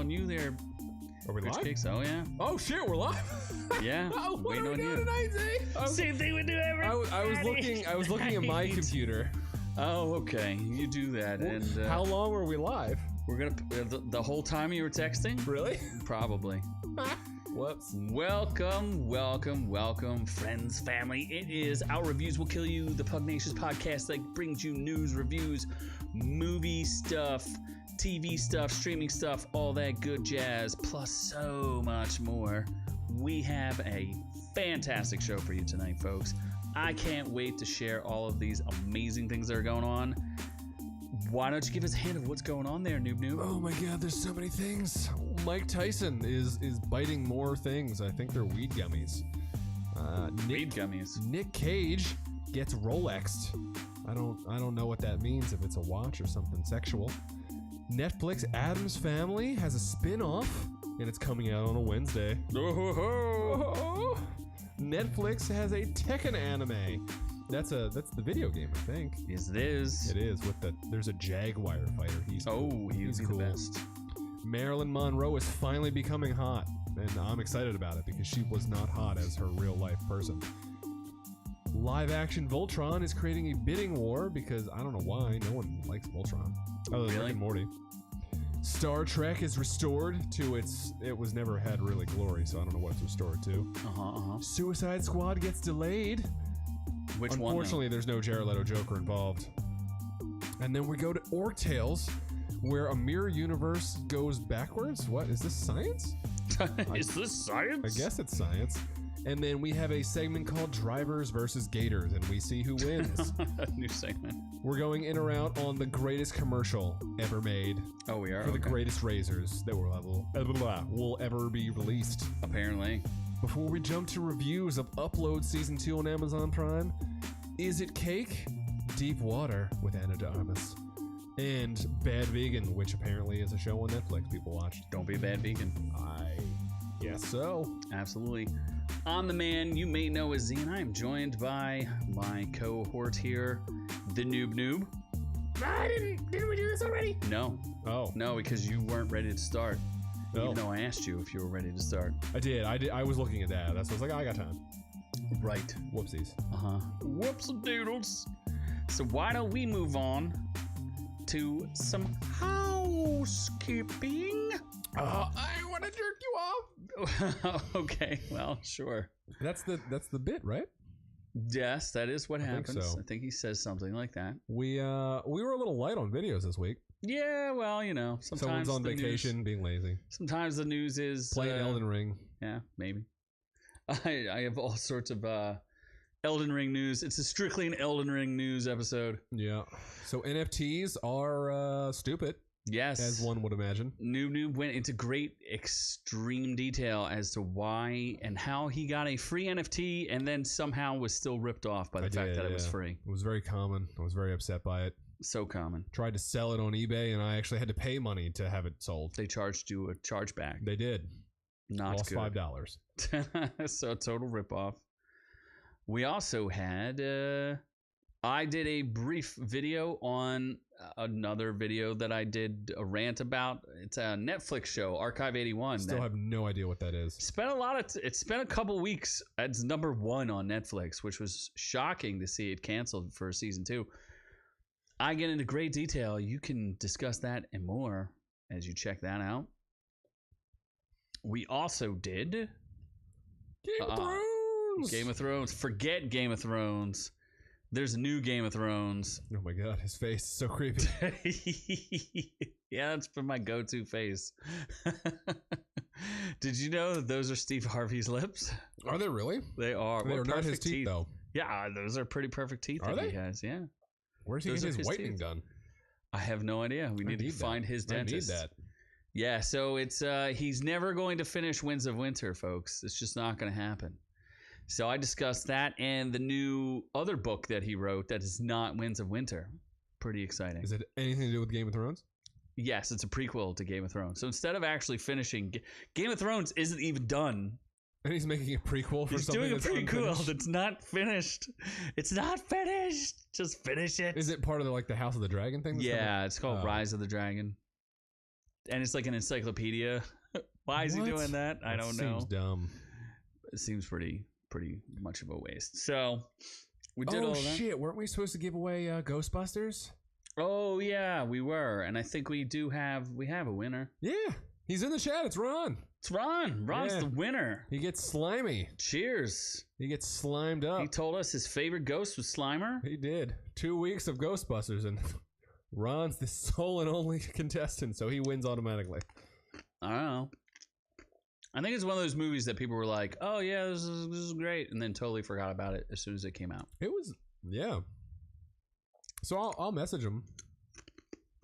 on you there. Are we live? Cakes. Oh, yeah. Oh, shit, we're live. Yeah. Oh, what waiting are we on doing you. tonight, Zay? Same thing we do every I was looking at my computer. Oh, okay. You do that. Well, and how long were we live? We're going to... the whole time you were texting? Really? Probably. Whoops. Welcome, friends, family. It is Our Reviews Will Kill You, the Pugnacious podcast that brings you news, reviews, movie stuff, TV stuff, streaming stuff, all that good jazz, plus so much more. We have a fantastic show for you tonight, folks. I can't wait to share all of these amazing things that are going on. Why don't you give us a hint of what's going on there, Noob Noob? Oh my god, there's so many things. Mike Tyson is biting more things. I think they're weed gummies. Weed gummies. Nick Cage gets Rolexed. I don't know what that means, if it's a watch or something sexual. Netflix Addams Family has a spin-off, and it's coming out on a Wednesday. Oh. Netflix has a Tekken Anime. That's the video game, I think. Yes, it is. It is. There's a Jaguar fighter. He's cool. He's cool. The best. Marilyn Monroe is finally becoming hot, and I'm excited about it because she was not hot as her real life person. Live action Voltron is creating a bidding war because I don't know why no one likes Voltron. Other than Rick and Morty. Star Trek is restored to it was never had really glory, so I don't know what it's restored to. Suicide Squad gets delayed. Which one? Unfortunately, there's no Jared Leto Joker involved. And then we go to Orc Tales, where a mirror universe goes backwards. What is this, science? Is this science? I guess it's science. And then we have a segment called Drivers versus Gators, and we see who wins. A new segment. We're going in or out on the greatest commercial ever made. Oh, we are? For the greatest razors that will ever be released. Apparently. Before we jump to reviews of Upload Season 2 on Amazon Prime, Is It Cake? Deep Water with Anna de Armas. And Bad Vegan, which apparently is a show on Netflix people watched. Don't be a bad vegan. I guess so. Absolutely. I'm the man you may know as Z, and I am joined by my cohort here, the Noob Noob. Didn't we do this already? No. Oh. No, because you weren't ready to start. No. Even though I asked you if you were ready to start. I did. I was looking at that. That's what I was like, I got time. Right. Whoopsies. Whoops doodles. So why don't we move on to some housekeeping? I want to jerk you off. Okay, well, sure. That's the bit, right? Yes, that is what happens. Think so. I think he says something like that. We were a little light on videos this week. Yeah, well, sometimes someone's on vacation, being lazy. Sometimes the news is playing Elden Ring. Yeah, maybe. I have all sorts of Elden Ring news. It's a strictly an Elden Ring news episode. Yeah. So NFTs are stupid. Yes. As one would imagine. Noob went into great extreme detail as to why and how he got a free NFT and then somehow was still ripped off by the fact that it was free. It was very common. I was very upset by it. So common. Tried to sell it on eBay and I actually had to pay money to have it sold. They charged you a chargeback. They did. Not Lost good. $5. So a total ripoff. We also had I did a brief video on another video that I did a rant about. It's a Netflix show, Archive 81. Still have no idea what that is. It spent a couple weeks as number 1 on Netflix, which was shocking to see it canceled for season 2. I get into great detail. You can discuss that and more as you check that out. We also did Game of Thrones. Game of Thrones. Forget Game of Thrones. There's a new Game of Thrones. Oh my god, his face is so creepy. Yeah, that's been my go-to face. Did you know that those are Steve Harvey's lips? Are they really? They are. They're not his teeth, though. Yeah, those are pretty perfect teeth that he has. Yeah. Where's he getting his whitening gun? I have no idea. We need to find his dentist. I need that. Yeah, so it's he's never going to finish Winds of Winter, folks. It's just not going to happen. So I discussed that and the new other book that he wrote that is not Winds of Winter. Pretty exciting. Is it anything to do with Game of Thrones? Yes, it's a prequel to Game of Thrones. So instead of actually finishing, Game of Thrones isn't even done. And he's making a prequel for something that's doing a prequel that's not finished. It's not finished. Just finish it. Is it part of the House of the Dragon thing? Yeah, it's called Rise of the Dragon. And it's like an encyclopedia. Why is he doing that? I don't know. Seems dumb. It seems pretty much of a waste. So we did all that. Oh shit! Weren't we supposed to give away Ghostbusters? Oh yeah, we were, and I think we have a winner. Yeah, he's in the chat. It's Ron. It's Ron. Ron's the winner. He gets slimy. Cheers. He gets slimed up. He told us his favorite ghost was Slimer. He did. 2 weeks of Ghostbusters, and Ron's the sole and only contestant, so he wins automatically. I don't know. I think it's one of those movies that people were like, "Oh yeah, this is great," and then totally forgot about it as soon as it came out. It was, yeah. So I'll message him.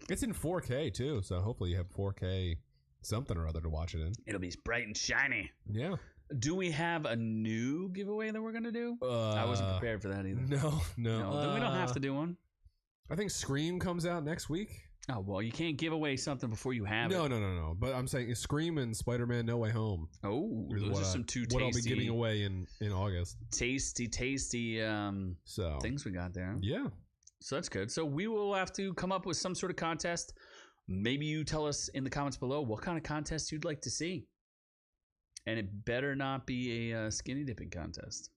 It's in 4K too, so hopefully you have 4K something or other to watch it in. It'll be bright and shiny. Yeah. Do we have a new giveaway that we're gonna do? I wasn't prepared for that either. No. Then we don't have to do one. I think Scream comes out next week. Oh, well, you can't give away something before you have it. No. But I'm saying Scream and Spider-Man No Way Home. Oh, those are some two tasty... What I'll be giving away in August. Tasty things we got there. Yeah. So that's good. So we will have to come up with some sort of contest. Maybe you tell us in the comments below what kind of contest you'd like to see. And it better not be a skinny dipping contest.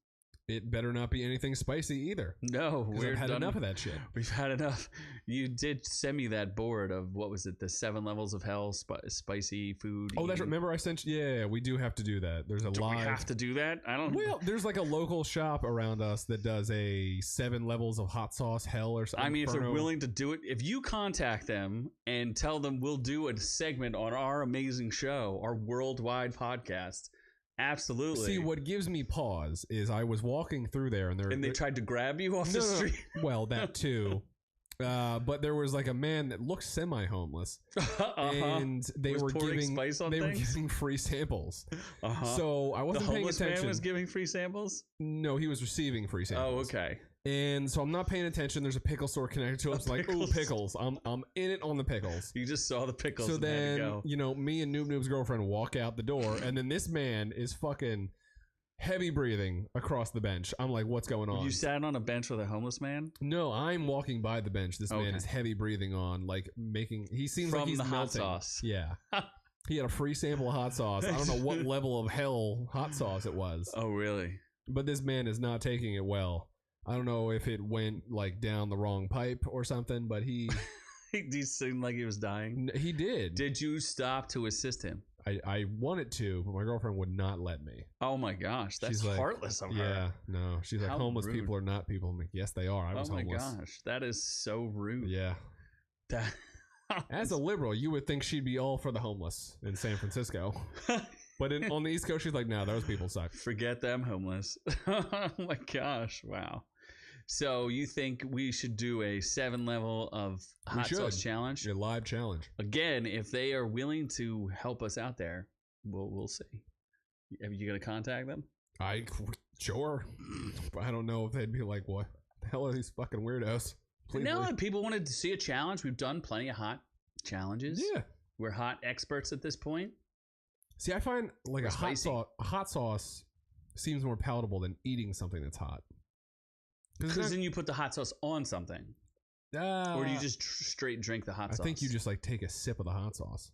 It better not be anything spicy either. No, we've had enough of that shit. We've had enough. You did send me that board of, what was it, the 7 levels of hell spicy food. Oh, that's right. Remember I sent you? Yeah, we do have to do that. There's a do live. We have to do that? I don't know. Well, there's like a local shop around us that does a 7 levels of hot sauce hell or something. I mean, if they're willing to do it, if you contact them and tell them we'll do a segment on our amazing show, our worldwide podcast. Absolutely. See, what gives me pause is I was walking through there and they tried to grab you off the street. Well, that too. But there was like a man that looked semi-homeless, and they were giving free samples. So I wasn't paying attention. The homeless man was giving free samples? No, he was receiving free samples. Oh, okay. And so I'm not paying attention. There's a pickle store connected to it. It's like, ooh, pickles. I'm in it on the pickles. You just saw the pickles. So then, me and Noob Noob's girlfriend walk out the door, and then this man is fucking heavy breathing across the bench. I'm like, what's going on? You sat on a bench with a homeless man? No, I'm walking by the bench. This man is heavy breathing on, like he seems like he's from the melting. hot sauce. Yeah. He had a free sample of hot sauce. I don't know what level of hell hot sauce it was. Oh, really? But this man is not taking it well. I don't know if it went like down the wrong pipe or something, but he seemed like he was dying. He did. Did you stop to assist him? I wanted to, but my girlfriend would not let me. Oh my gosh, that's heartless of her. Yeah, no. She's like, homeless people are not people. I'm like, yes, they are. I was homeless. Oh my gosh, that is so rude. Yeah. As a liberal, you would think she'd be all for the homeless in San Francisco. But on the East Coast, she's like, no, those people suck. Forget them homeless. Oh my gosh, wow. So you think we should do a 7 level of hot sauce challenge? A live challenge. Again, if they are willing to help us out there, we'll see. Are you going to contact them? Sure. I don't know if they'd be like, what the hell are these fucking weirdos? If people wanted to see a challenge, we've done plenty of hot challenges. Yeah. We're hot experts at this point. See, I find like a hot sauce seems more palatable than eating something that's hot. Because then you put the hot sauce on something. Or do you just straight drink the hot sauce? I think you just like take a sip of the hot sauce.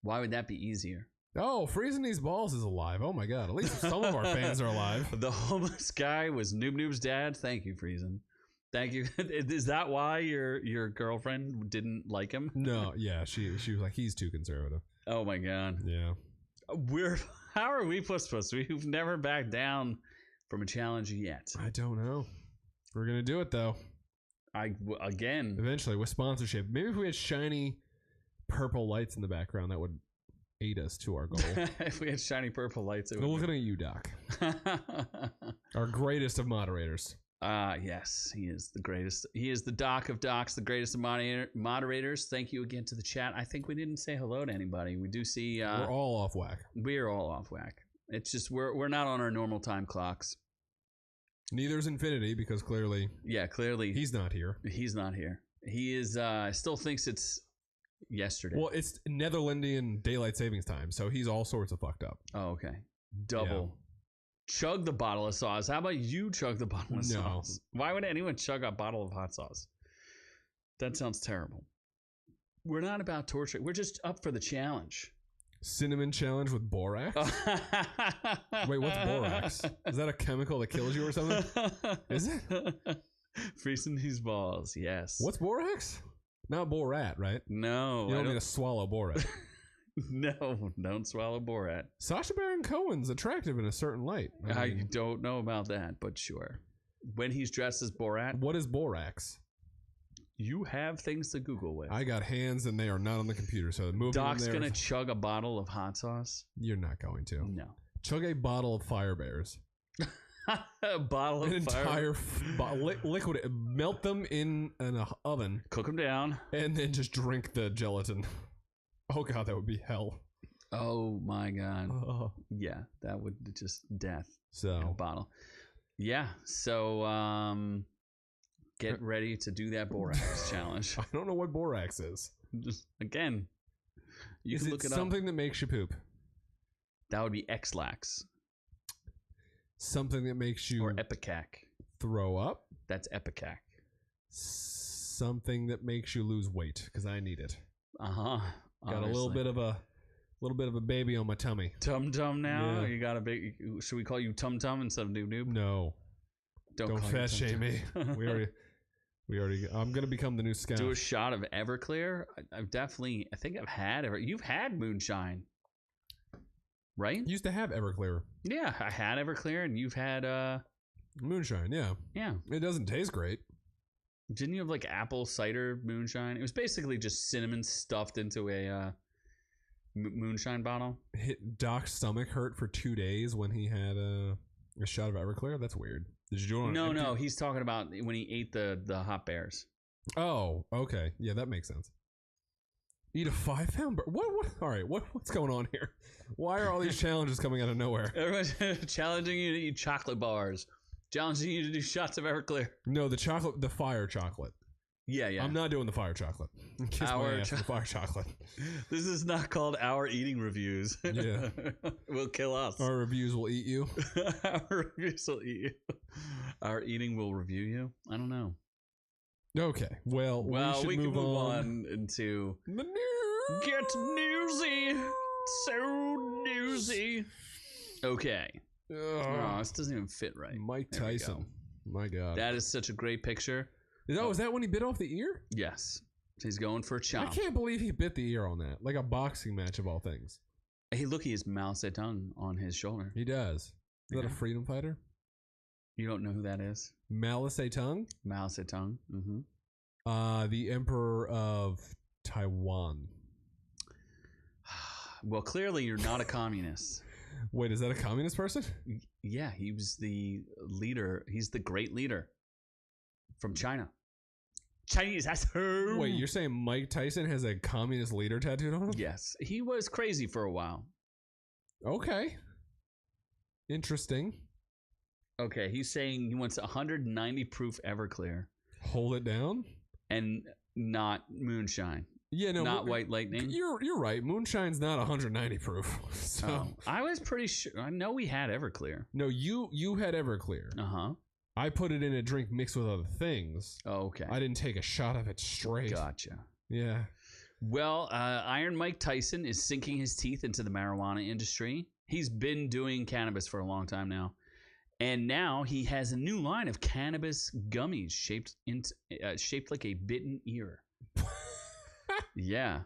Why would that be easier? Oh, Freezing These Balls is alive. Oh my god. At least some of our fans are alive. The homeless guy was Noob Noob's dad. Thank you, Freezing. Thank you. Is that why your girlfriend didn't like him? No, yeah. She was like, he's too conservative. Oh my god. Yeah. How are we supposed to? We've never backed down from a challenge yet. I don't know. We're gonna do it though. Eventually with sponsorship. Maybe if we had shiny purple lights in the background, that would aid us to our goal. If we had shiny purple lights, it would. Looking at you, Doc. Our greatest of moderators. Yes, he is the greatest. He is the doc of docs, the greatest of moderators. Thank you again to the chat. I think we didn't say hello to anybody. We do see. We're all off whack. We are all off whack. It's just we're not on our normal time clocks. Neither's Infinity because clearly. Yeah, clearly he's not here. He's not here. He is. Still thinks it's yesterday. Well, it's Netherlandian daylight savings time, so he's all sorts of fucked up. Oh, okay. Double. Yeah. Chug the bottle of sauce. How about you chug the bottle of sauce? Why would anyone chug a bottle of hot sauce? That sounds terrible. We're not about torture. We're just up for the challenge. Cinnamon challenge with borax? Wait, what's borax? Is that a chemical that kills you or something? Is it? Freezing these balls, yes. What's borax? Not Borat, right? No. You don't need to swallow Borat. No, don't swallow Borat. Sacha Baron Cohen's attractive in a certain light. I don't know about that, but sure. When he's dressed as Borat. What is borax? You have things to Google with. I got hands and they are not on the computer, so moving Doc's going to chug a bottle of hot sauce? You're not going to. No. Chug a bottle of Fire Bears. A bottle of entire liquid it. Melt them in an oven. Cook them down. And then just drink the gelatin. Oh, God, that would be hell. Oh, my God. Yeah, that would just death. So. In a bottle. Yeah, so get ready to do that borax challenge. I don't know what borax is. Just, again, you can look it up. Something that makes you poop? That would be X-Lax. Something that makes you... Or Epicac. Throw up? That's Epicac. Something that makes you lose weight, because I need it. Uh-huh. Got a little bit of a baby on my tummy. Tum Tum now? Yeah. You got a big... Should we call you Tum Tum instead of Noob Noob? No. Don't fat shame me. We already. I'm gonna become the new scout. Do a shot of Everclear. I've definitely. I think I've had. You've had moonshine, right? Used to have Everclear. Yeah, I had Everclear, and you've had moonshine. Yeah. Yeah. It doesn't taste great. Didn't you have like apple cider moonshine? It was basically just cinnamon stuffed into a moonshine bottle. Doc's stomach hurt for 2 days when he had a shot of Everclear. That's weird. Did you do it on No. He's talking about when he ate the hot bears. Oh, okay. Yeah, that makes sense. Eat a 5-pound What? All right. What's going on here? Why are all these challenges coming out of nowhere? Everyone's challenging you to eat chocolate bars. Challenging you to do shots of Everclear. No, the fire chocolate. Yeah. I'm not doing the fire chocolate. Kiss my ass for the fire chocolate. This is not called Our Eating Reviews. Yeah. Will kill us. Our reviews will eat you. Our reviews will eat you. Our eating will review you. I don't know. Okay. Well, we can move on into the news. Get newsy. So newsy. Okay. Oh, this doesn't even fit right. Mike Tyson. My God. That is such a great picture. Is that when he bit off the ear? Yes. He's going for a chomp. I can't believe he bit the ear on that. Like a boxing match of all things. Hey, look, he has Mao Zedong on his shoulder. He does. Is that a freedom fighter? You don't know who that is? Mao Zedong? Mao Zedong. Mm-hmm. The Emperor of Taiwan. Well, clearly you're not a communist. Wait, is that a communist person? Yeah, he was the leader. He's the great leader from China. Chinese asshole. Wait, you're saying Mike Tyson has a communist leader tattooed on him? Yes. He was crazy for a while. Okay. Interesting. Okay, he's saying he wants 190 proof Everclear. Hold it down? And not moonshine. Yeah, no. Not white lightning. You're right. Moonshine's not 190 proof. So I was pretty sure. I know we had Everclear. No, you had Everclear. Uh-huh. I put it in a drink mixed with other things. Oh, okay. I didn't take a shot of it straight. Gotcha. Yeah. Well, Iron Mike Tyson is sinking his teeth into the marijuana industry. He's been doing cannabis for a long time now. And now he has a new line of cannabis gummies shaped like a bitten ear. Yeah.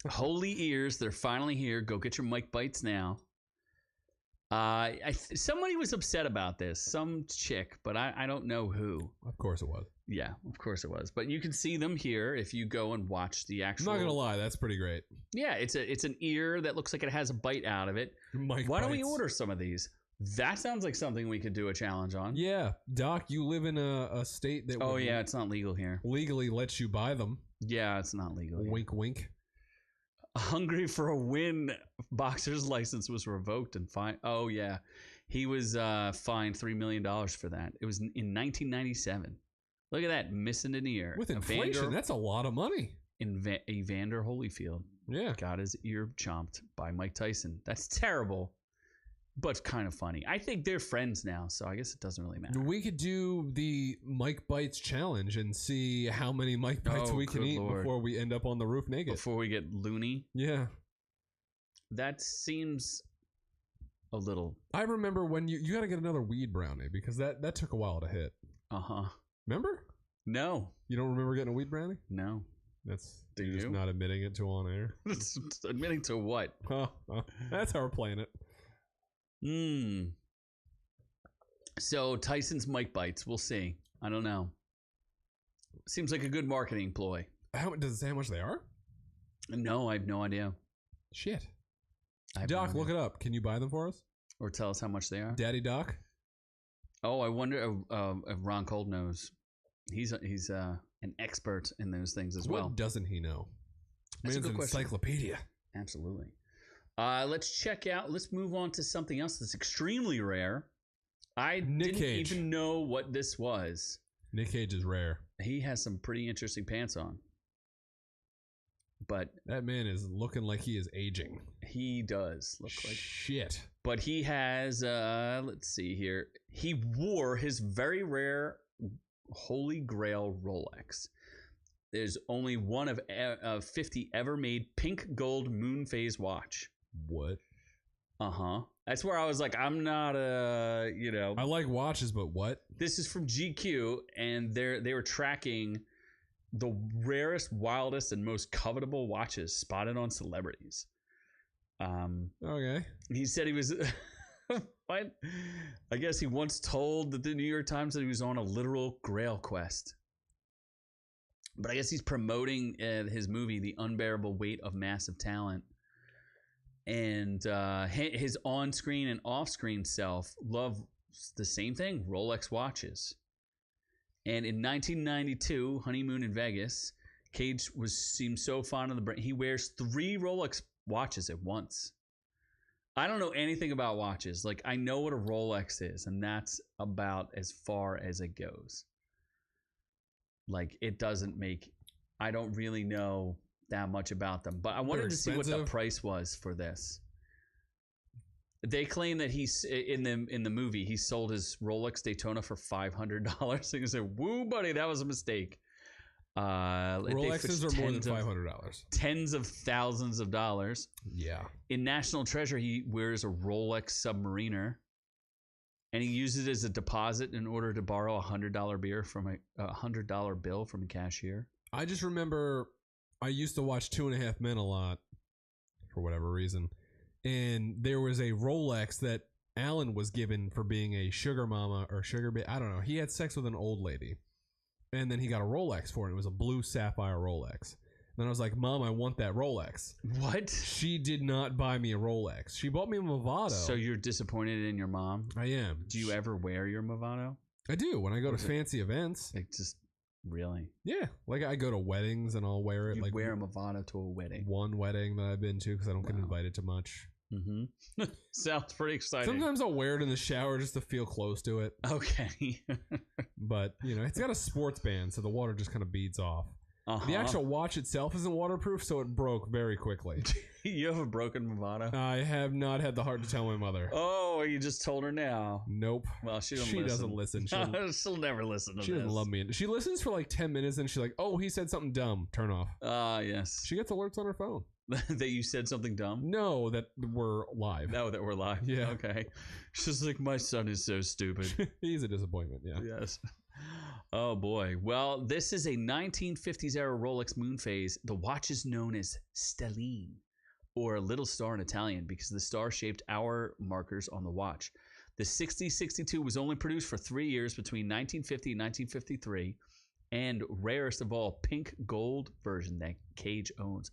Holy ears, they're finally here. Go get your Mike Bites now. Somebody was upset about this. Some chick, but I don't know who. Of course it was. Yeah, of course it was. But you can see them here if you go and watch the actual... I'm not going to lie, that's pretty great. Yeah, it's an ear that looks like it has a bite out of it. Why don't we order some of these? That sounds like something we could do a challenge on. Yeah. Doc, you live in a state that... Oh, yeah, it's not legal here. Legally lets you buy them. Yeah, it's not legal here. Wink, wink. Hungry for a win boxer's license was revoked and fined. Oh, yeah. He was fined $3 million for that. It was in 1997. Look at that, missing an ear. With inflation, that's a lot of money. Evander Holyfield. Yeah. Got his ear chomped by Mike Tyson. That's terrible. but kind of funny. I think they're friends now, so I guess it doesn't really matter. We could do the Mike Bites challenge and see how many Mike Bites we can eat before we end up on the roof naked. Before we get loony? Yeah. That seems a little... I remember when you got to get another weed brownie because that took a while to hit. Uh-huh. Remember? No. You don't remember getting a weed brownie? No. You're just not admitting it to on air. Admitting to what? Oh, that's how we're playing it. So Tyson's Mike Bites. We'll see. I don't know. Seems like a good marketing ploy. Does it say how much they are? No, I have no idea. Shit. Doc, look it up. Can you buy them for us? Or tell us how much they are? Daddy Doc? Oh, I wonder if Ron Cold knows. He's an expert in those things as well. What doesn't he know? That's a good question. Encyclopedia. Absolutely. Let's move on to something else that's extremely rare. I didn't even know what this was. Nick Cage is rare. He has some pretty interesting pants on. But that man is looking like he is aging. He does look like shit. But he has let's see here. He wore his very rare Holy Grail Rolex. There's only one of 50 ever made pink gold moon phase watch. What? Uh-huh. That's where I was like, I'm not I like watches, but what? This is from GQ, and they were tracking the rarest, wildest, and most covetable watches spotted on celebrities. Okay. He said he was what? I guess he once told the New York Times that he was on a literal Grail quest. But I guess he's promoting his movie, The Unbearable Weight of Massive Talent. And his on-screen and off-screen self love the same thing, Rolex watches. And in 1992, honeymoon in Vegas, Cage seemed so fond of the brand. He wears 3 Rolex watches at once. I don't know anything about watches. Like, I know what a Rolex is, and that's about as far as it goes. Like, it doesn't make... I don't really know that much about them, but I wanted to see what the price was for this. They claim that he's in the movie he sold his Rolex Daytona for $500. So you say, "Woo, buddy, that was a mistake." Rolexes are more than $500. Tens of thousands of dollars. Yeah. In National Treasure, he wears a Rolex Submariner, and he uses it as a deposit in order to borrow $100 bill from a cashier. I just remember I used to watch 2.5 Men a lot for whatever reason. And there was a Rolex that Alan was given for being a sugar mama or sugar baby. I don't know. He had sex with an old lady. And then he got a Rolex for it. It was a blue sapphire Rolex. And then I was like, Mom, I want that Rolex. What? She did not buy me a Rolex. She bought me a Movado. So you're disappointed in your mom? I am. Do you ever wear your Movado? I do. When I go to fancy events. Like just... Really? Yeah. Like I go to weddings and I'll wear it. You like wear a Movado to a wedding? One wedding that I've been to because I don't get invited to much. Mm-hmm. Sounds pretty exciting. Sometimes I'll wear it in the shower just to feel close to it. Okay. But, it's got a sports band, so the water just kind of beads off. The actual watch itself isn't waterproof, so it broke very quickly. You have a broken Movado? I have not had the heart to tell my mother. Oh, you just told her now. Nope. Well, she doesn't listen. She'll never listen to this. She doesn't love me. She listens for like 10 minutes, and she's like, oh, he said something dumb. Turn off. Yes. She gets alerts on her phone. That you said something dumb? No, that we're live. No, that we're live. Yeah. Okay. She's like, my son is so stupid. He's a disappointment, yeah. Yes. Oh, boy. Well, this is a 1950s era Rolex moon phase. The watch is known as stelline, or little star in Italian, because the star-shaped hour markers on the watch. The 6062 was only produced for 3 years between 1950 and 1953, and rarest of all, pink gold version that Cage owns.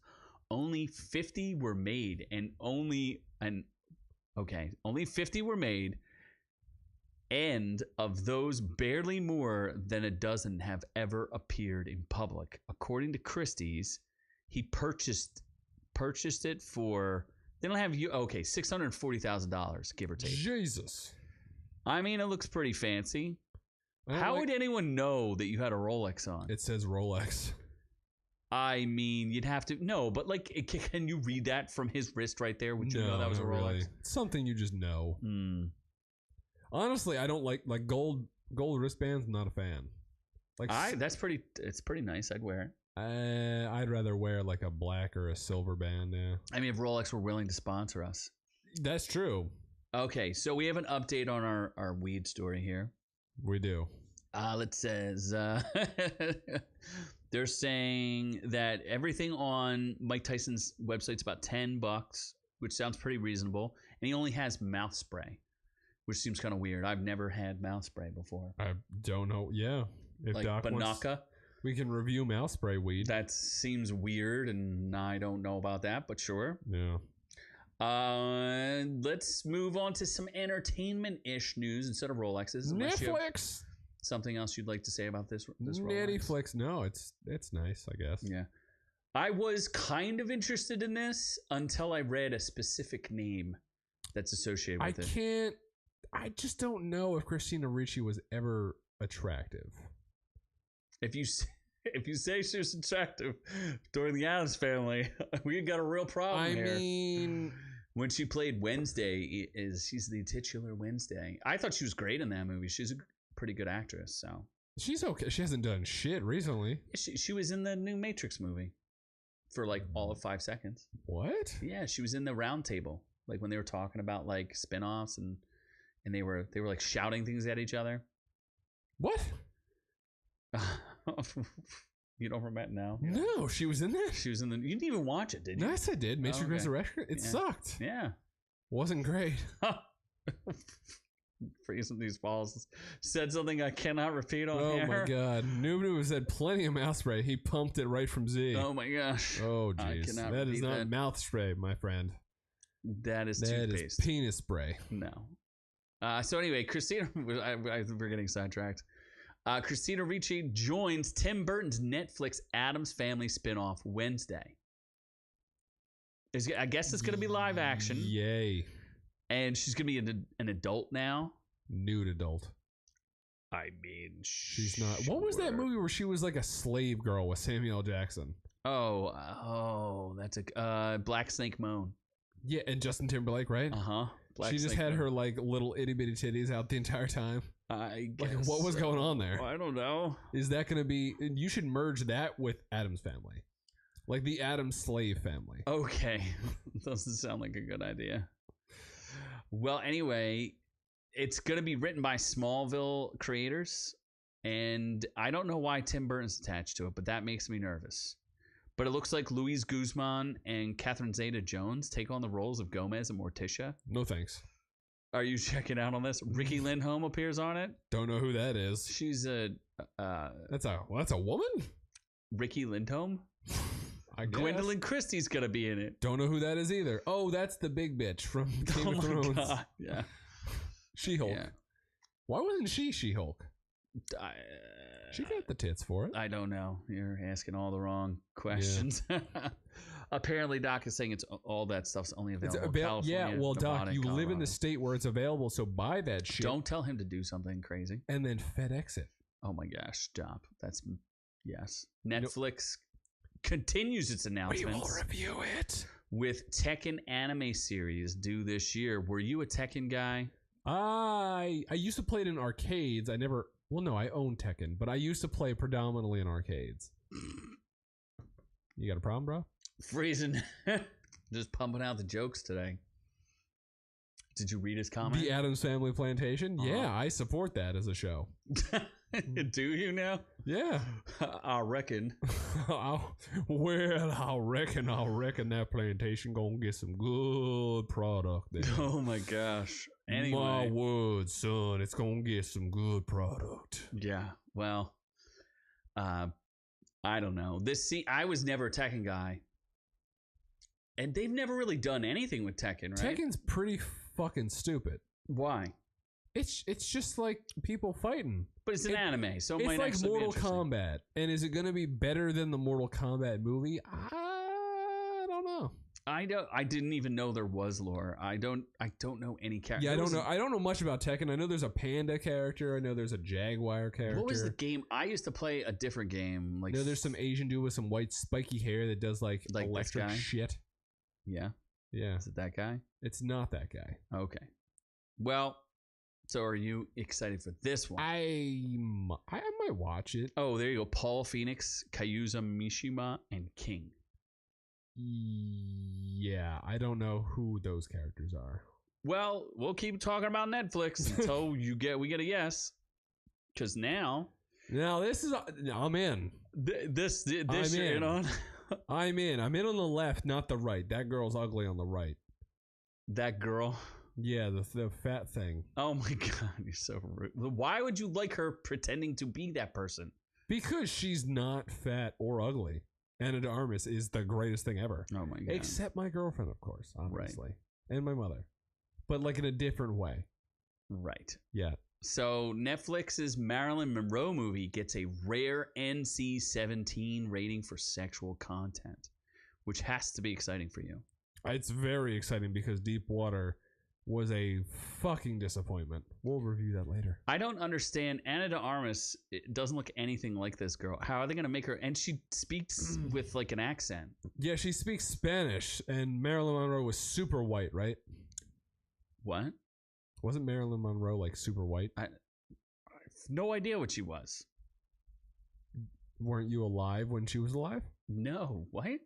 Only 50 were made, and only 50 were made, and of those, barely more than a dozen have ever appeared in public. According to Christie's, he purchased it for, they don't have you, okay, $640,000, give or take. Jesus. I mean, it looks pretty fancy. How would anyone know that you had a Rolex on? It says Rolex. I mean, you'd have to no, but like, can you read that from his wrist right there? Would you know that was a Rolex? Really. Something you just know. Honestly, I don't like gold wristbands. I'm not a fan. Like it's pretty nice. I'd wear it. I'd rather wear like a black or a silver band. Yeah. I mean, if Rolex were willing to sponsor us, that's true. Okay, so we have an update on our weed story here. We do. It says they're saying that everything on Mike Tyson's website's about $10, which sounds pretty reasonable, and he only has mouth spray, which seems kind of weird. I've never had mouth spray before. I don't know. Yeah, if like Doc Banaka, wants, we can review mouth spray weed. That seems weird, and I don't know about that, but sure. Yeah. Let's move on to some entertainment-ish news instead of Rolexes. Netflix. Something else you'd like to say about this Rolex? Netflix. No, it's nice, I guess. Yeah. I was kind of interested in this until I read a specific name that's associated with it. I just don't know if Christina Ricci was ever attractive. If you say she was attractive during the Addams Family, we got a real problem here. I mean, when she played Wednesday, she's the titular Wednesday. I thought she was great in that movie. She's a pretty good actress, so she's okay. She hasn't done shit recently. She was in the new Matrix movie for like all of 5 seconds. What? Yeah, she was in the round table, like when they were talking about like spinoffs and they were like shouting things at each other. What? You don't remember now? No, she was in that. She was in the. You didn't even watch it, did you? Yes, I did. Matrix Resurrection. It sucked. Yeah, wasn't great. Freezing these balls. Said something I cannot repeat on here. Oh my god! Nubnu has had plenty of mouth spray. He pumped it right from Z. Oh my gosh! Oh jeez, that is not mouth spray, my friend. That is toothpaste. Is penis spray. No. So anyway, Christina, we're getting sidetracked. Christina Ricci joins Tim Burton's Netflix Addams Family spinoff Wednesday. I guess it's going to be live action. Yay. And she's going to be an adult now. Nude adult. I mean, she's not. What was that movie where she was like a slave girl with Samuel L. Jackson? Oh, that's a Black Snake Moan. Yeah, and Justin Timberlake, right? Uh-huh. She just had her like little itty bitty titties out the entire time. I guess. Like, what was going on there? I don't know. Is that going to be? You should merge that with Addams Family, like the Addams slave family. Okay, doesn't sound like a good idea. Well, anyway, it's going to be written by Smallville creators, and I don't know why Tim Burton's attached to it, but that makes me nervous. But it looks like Luis Guzman and Catherine Zeta-Jones take on the roles of Gomez and Morticia. No thanks. Are you checking out on this? Ricky Lindholm appears on it. Don't know who that is. She's that's a woman? Ricky Lindholm? I guess. Gwendolyn Christie's gonna be in it. Don't know who that is either. Oh, that's the big bitch from Game of Thrones. God. Yeah. She-Hulk. Yeah. Why wasn't she She-Hulk? She got the tits for it. I don't know. You're asking all the wrong questions. Yeah. Apparently, Doc is saying it's all that stuff's only available in California. Yeah, well, Doc, you live in the state where it's available, so buy that shit. Don't tell him to do something crazy. And then FedEx it. Oh my gosh, stop. Yes. Netflix continues its announcements. We will review it. With Tekken Anime series due this year. Were you a Tekken guy? I used to play it in arcades. I own Tekken, but I used to play predominantly in arcades. You got a problem, bro? Freezing. Just pumping out the jokes today. Did you read his comment? The Addams Family Plantation? Yeah, I support that as a show. Do you now? Yeah. I reckon. I reckon that plantation gonna get some good product there. Oh my gosh. Anyway. My word, son, it's gonna get some good product. Yeah. Well, I don't know. I was never a Tekken guy. And they've never really done anything with Tekken, right? Tekken's pretty fucking stupid. Why? It's just like people fighting. But it's an anime, so it might like Mortal Kombat. And is it going to be better than the Mortal Kombat movie? I don't know. I didn't even know there was lore. I don't know any character. Yeah, I don't know much about Tekken. I know there's a panda character. I know there's a jaguar character. What was the game? I used to play a different game. Like, there's some Asian dude with some white spiky hair that does like electric shit. Yeah. Yeah. Is it that guy? It's not that guy. Okay. Well, so are you excited for this one? I might watch it. Oh, there you go. Paul Phoenix, Kayuza Mishima, and King. Yeah, I don't know who those characters are. Well, we'll keep talking about Netflix until we get a yes. Because now this is I'm in. This I'm you're in on. I'm in on the left, not the right. That girl's ugly on the right. That girl. Yeah, the fat thing. Oh my god, you're so rude. Why would you like her pretending to be that person? Because she's not fat or ugly. Anna de Armas is the greatest thing ever. Oh my god. Except my girlfriend, of course, obviously. Right. And my mother. But like in a different way. Right. Yeah. So Netflix's Marilyn Monroe movie gets a rare NC-17 rating for sexual content, which has to be exciting for you. It's very exciting because Deep Water was a fucking disappointment. We'll review that later. I don't understand. Anna de Armas doesn't look anything like this girl. How are they going to make her? And she speaks with like an accent. Yeah, she speaks Spanish, and Marilyn Monroe was super white, right? What? Wasn't Marilyn Monroe like super white? I have no idea what she was. Weren't you alive when she was alive? No. What?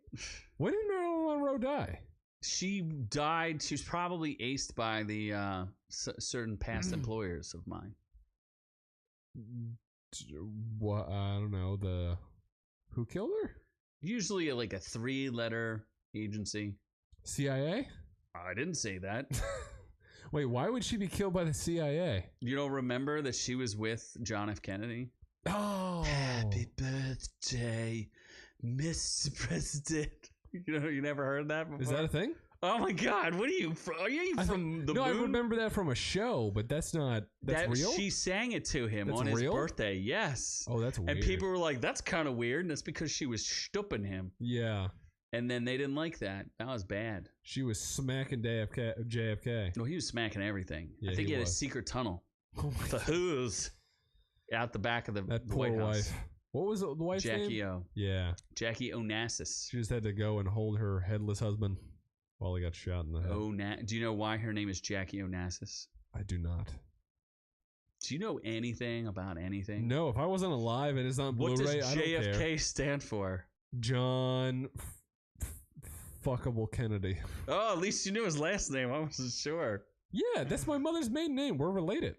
When did Marilyn Monroe die? She died. She was probably aced by the certain past employers of mine. What? I don't know. Who killed her? Usually like a 3-letter agency. CIA? I didn't say that. Wait, why would she be killed by the CIA? You don't remember that she was with John F. Kennedy? Oh. Happy birthday, Mr. President. You never heard that before? Is that a thing? Oh my God! What are you from? Are you from the moon? No, I remember that from a show, but that's not. That's real. She sang it to him on his birthday. Yes. Oh, that's weird. And people were like, "That's kind of weird," and it's because she was stooping him. Yeah. And then they didn't like that. That was bad. She was smacking JFK. Well, he was smacking everything. Yeah, I think he had a secret tunnel. Oh my The Who's out the back of the poor White House. wife. What was the wife's name? Jackie O. Yeah. Jackie Onassis. She just had to go and hold her headless husband while he got shot in the head. Do you know why her name is Jackie Onassis? I do not. Do you know anything about anything? No, if I wasn't alive and it's on Blu-ray, What does I don't care. JFK stand for? John Fuckable Kennedy. Oh, at least you knew his last name. I wasn't sure. Yeah, that's my mother's maiden name. We're related.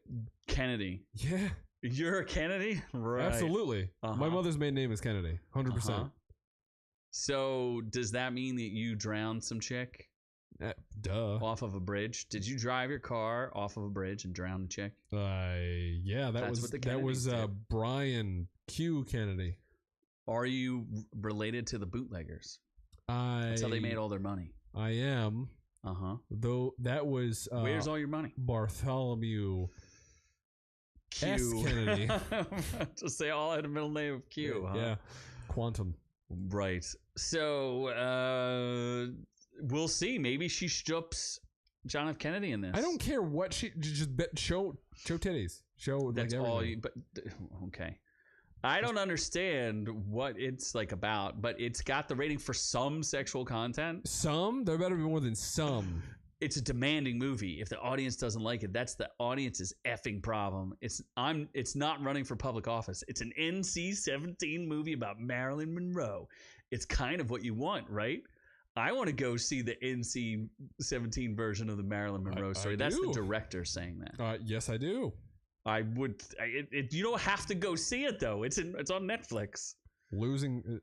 Kennedy. Yeah. You're a Kennedy? Right. Absolutely. My mother's maiden name is Kennedy. 100%. So, does that mean that you drowned some chick? Duh. Off of a bridge? Did you drive your car off of a bridge and drown the chick? Yeah, That's what the Kennedys did. Brian Q. Kennedy. Are you related to the bootleggers? That's how they made all their money. I am. Though that was where's all your money? Bartholomew Q. S. Kennedy. Just say all had a middle name of Q. Yeah. Quantum. Right. So we'll see. Maybe she strips John F. Kennedy in this. I don't care what she just show titties. Show that's like all you. But okay. I don't understand what it's like about, but it's got the rating for some sexual content. Some? There better be more than some. It's a demanding movie. If the audience doesn't like it, that's the audience's effing problem. It's not running for public office. It's an NC-17 movie about Marilyn Monroe. It's kind of what you want, right? I want to go see the NC-17 version of the Marilyn Monroe story. That's the director saying that. Yes, I do. I would. You don't have to go see it though. It's on Netflix. Losing.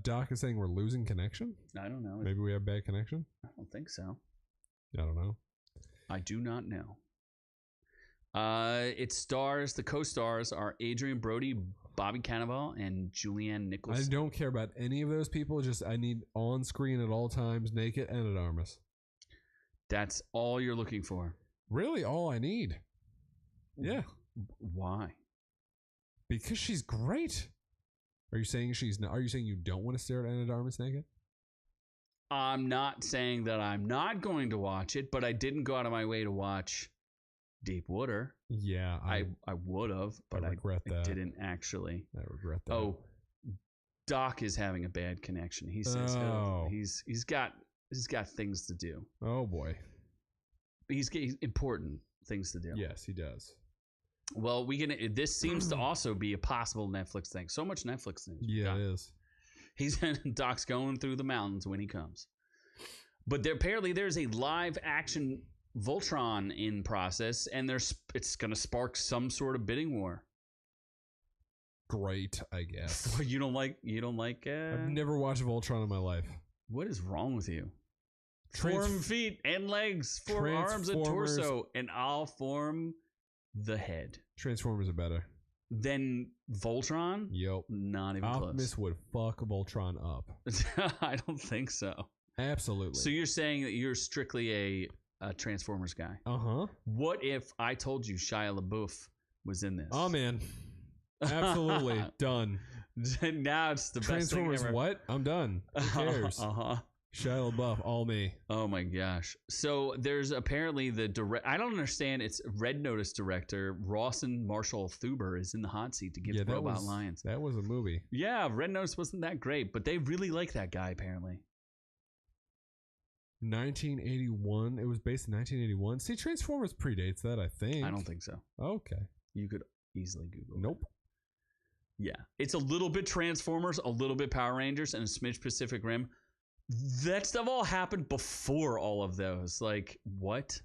Doc is saying we're losing connection. I don't know. Maybe we have bad connection. I don't think so. I don't know. I do not know. It stars. The co-stars are Adrian Brody, Bobby Cannavale, and Julianne Nicholson. I don't care about any of those people. Just I need on screen at all times, naked and at Armas. That's all you're looking for. Really, all I need. Yeah. Why? Because she's great. Are you saying she's not? Are you saying you don't want to stare at Anna de Armas naked? I'm not saying that I'm not going to watch it, but I didn't go out of my way to watch Deep Water. Yeah, I would have, but I regret that. didn't actually. I regret that. Oh, Doc is having a bad connection. He says he's got things to do. Oh boy, he's important things to do. Yes, he does. Well, this seems to also be a possible Netflix thing. So much Netflix things. Yeah, it is. Doc's going through the mountains when he comes. But apparently there's a live action Voltron in process, and it's going to spark some sort of bidding war. Great, I guess. You don't like I've never watched Voltron in my life. What is wrong with you? Form feet and legs, form arms and torso, and I'll form the head. Transformers are better. Then Voltron? Yep. Not even close. Optimus would fuck Voltron up. I don't think so. Absolutely. So you're saying that you're strictly a Transformers guy? Uh-huh. What if I told you Shia LaBeouf was in this? Oh, man. Absolutely. Done. Now it's the best thing ever. What? I'm done. Who cares? Uh-huh. Shia LaBeouf, all me. Oh my gosh. So there's apparently I don't understand. It's Red Notice director Rawson Marshall Thuber is in the hot seat to give Robot Lions. That was a movie. Yeah, Red Notice wasn't that great, but they really like that guy apparently. 1981. It was based in 1981. See, Transformers predates that, I think. I don't think so. Okay. You could easily Google. Nope. Yeah. It's a little bit Transformers, a little bit Power Rangers, and a smidge Pacific Rim. That stuff all happened before all of those. Like, what?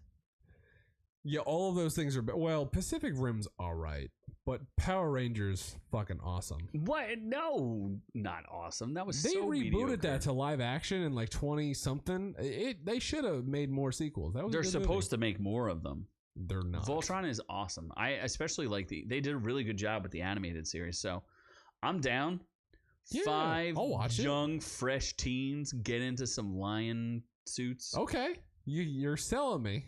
Yeah, all of those things are... Well, Pacific Rim's all right, but Power Rangers, fucking awesome. What? No, not awesome. That was They so rebooted mediocre. that to live action in like 20-something. They should have made more sequels. They're supposed to make more of them. They're not. Voltron is awesome. I especially like they did a really good job with the animated series, so I'm down. Yeah, 5 I'll watch young, fresh teens get into some lion suits. Okay. You're selling me.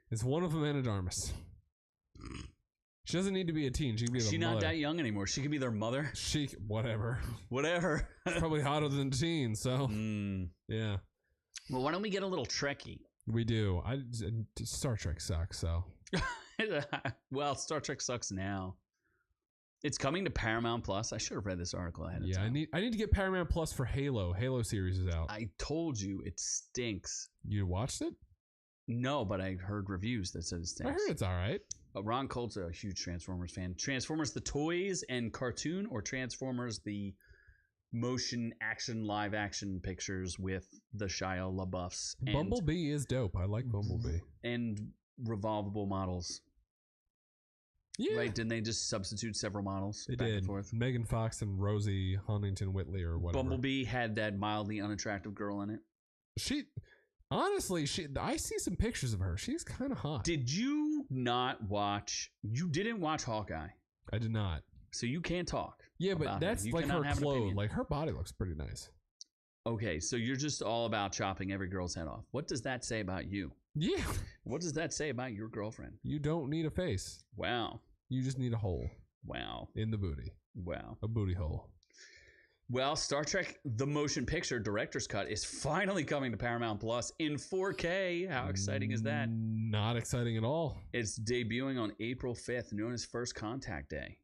It's one of them and Addams. She doesn't need to be a teen. She can be the mother. She's not that young anymore. She could be their mother. Whatever. Whatever. Probably hotter than teens, so. Yeah. Well, why don't we get a little Trekkie? We do. Star Trek sucks, so. Well, Star Trek sucks now. It's coming to Paramount Plus. I should have read this article ahead of time. I need to get Paramount Plus for Halo. Halo series is out. I told you it stinks. You watched it? No, but I heard reviews that said it stinks. I heard it's all right. Ron Colt's a huge Transformers fan. Transformers the toys and cartoon, or Transformers the motion action live action pictures with the Shia LaBeoufs. Bumblebee is dope. I like Bumblebee. And revolvable models. Yeah. Right? Didn't they just substitute several models They back did. and forth? Megan Fox and Rosie Huntington Whitley or whatever. Bumblebee had that mildly unattractive girl in it. Honestly, I see some pictures of her. She's kind of hot. Did you not watch? You didn't watch Hawkeye. I did not. So you can't talk. Yeah, but that's like her clothes. Like her body looks pretty nice. Okay, so you're just all about chopping every girl's head off. What does that say about you? Yeah. What does that say about your girlfriend? You don't need a face. Wow. You just need a hole. Wow. In the booty. Wow. A booty hole. Well, Star Trek The Motion Picture Director's Cut is finally coming to Paramount Plus in 4K. How exciting is that? Not exciting at all. It's debuting on April 5th, known as First Contact Day.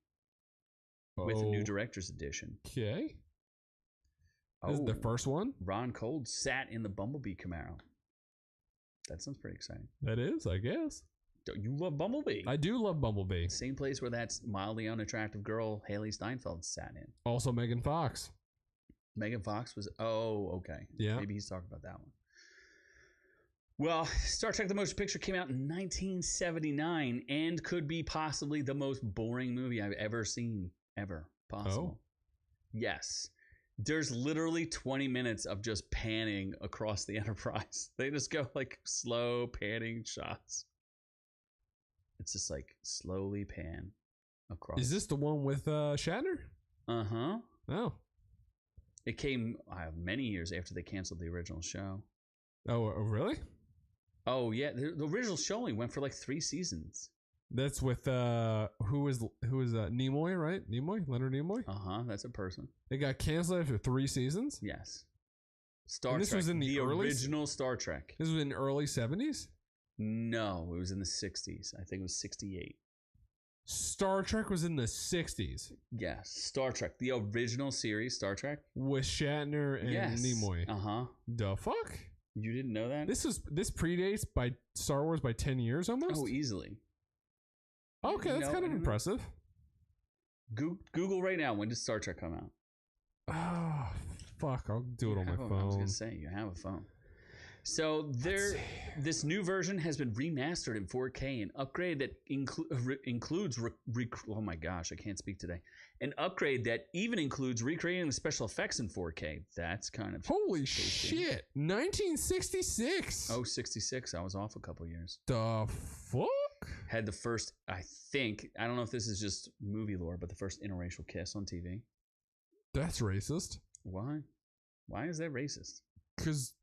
With a new director's edition. Okay. This is the first one? Ron Cold sat in the Bumblebee Camaro. That sounds pretty exciting. That is, I guess. You love Bumblebee. I do love Bumblebee. Same place where that mildly unattractive girl, Haley Steinfeld, sat in. Also Megan Fox. Megan Fox was... Oh, okay. Yeah. Maybe he's talking about that one. Well, Star Trek The Motion Picture came out in 1979 and could be possibly the most boring movie I've ever seen. Ever. Possible. Oh. Yes. There's literally 20 minutes of just panning across the Enterprise. They just go like slow panning shots. It's just like slowly pan across. Is this the one with Shatner? Uh-huh. Oh. It came many years after they canceled the original show. Oh, really? Oh, yeah. The original show only went for like 3 seasons. That's with who is Nimoy, right? Leonard Nimoy? Uh-huh. That's a person. It got canceled after 3 seasons? Yes. Star And this Trek. was in the early- original Star Trek. This was in early 70s? No, it was in the 60s. I think it was 68. Star Trek was in the 60s. Yes, Star Trek. The original series, Star Trek. With Shatner and Nimoy. Uh-huh. The fuck? You didn't know that? This predates by Star Wars by 10 years almost? Oh, easily. Okay, that's kind of impressive. Google right now, when did Star Trek come out? Oh, fuck. I'll do it on my phone. I was going to say, you have a phone. So this new version has been remastered in 4K, an upgrade that includes oh my gosh, I can't speak today. An upgrade that even includes recreating the special effects in 4K. That's kind of holy shit. 1966. Oh, 66. I was off a couple years. The fuck? Had the first, I don't know if this is just movie lore, but the first interracial kiss on TV. That's racist. Why? Why is that racist? Because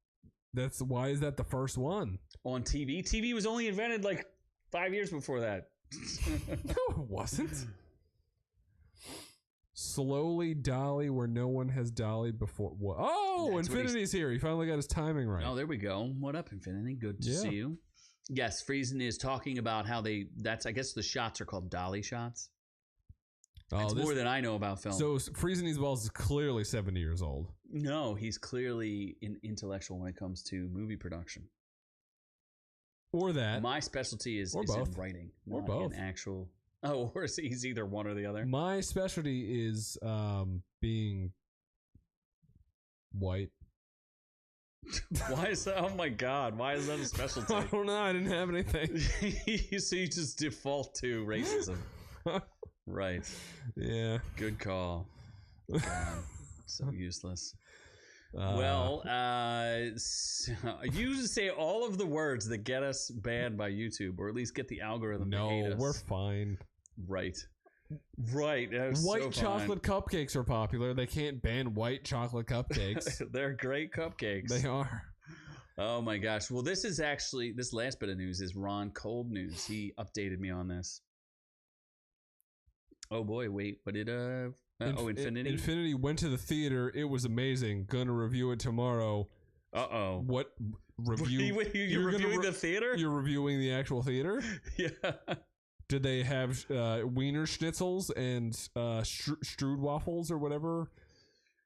why is that the first one? On TV? TV was only invented like 5 years before that. No, it wasn't. Slowly dolly where no one has dollied before. What? Oh, that's Infinity's here. He finally got his timing right. Oh, there we go. What up, Infinity? Good to see you. Yes, Friesen is talking about how I guess the shots are called dolly shots. That's more than I know about film. So Friesen Balls is clearly 70 years old. No, he's clearly an intellectual when it comes to movie production. Or that. My specialty is in writing. Or both. In actual... Oh, or he's either one or the other. My specialty is being white. Why is that? Oh my God! Why is that a specialty? I don't know. I didn't have anything. So you just default to racism, right? Yeah. Good call. God, so useless. You say all of the words that get us banned by YouTube, or at least get the algorithm to hate us. No, we're fine. Right. White chocolate cupcakes are popular. They can't ban white chocolate cupcakes. They're great cupcakes. They are. Oh my gosh. Well, this last bit of news is Ron Cold news. He updated me on this. Oh boy, wait, what did Infinity? Infinity went to the theater. It was amazing. Gonna review it tomorrow. Uh-oh. What review? You're reviewing the theater? You're reviewing the actual theater? Yeah. Did they have Wiener Schnitzels and Strud waffles or whatever?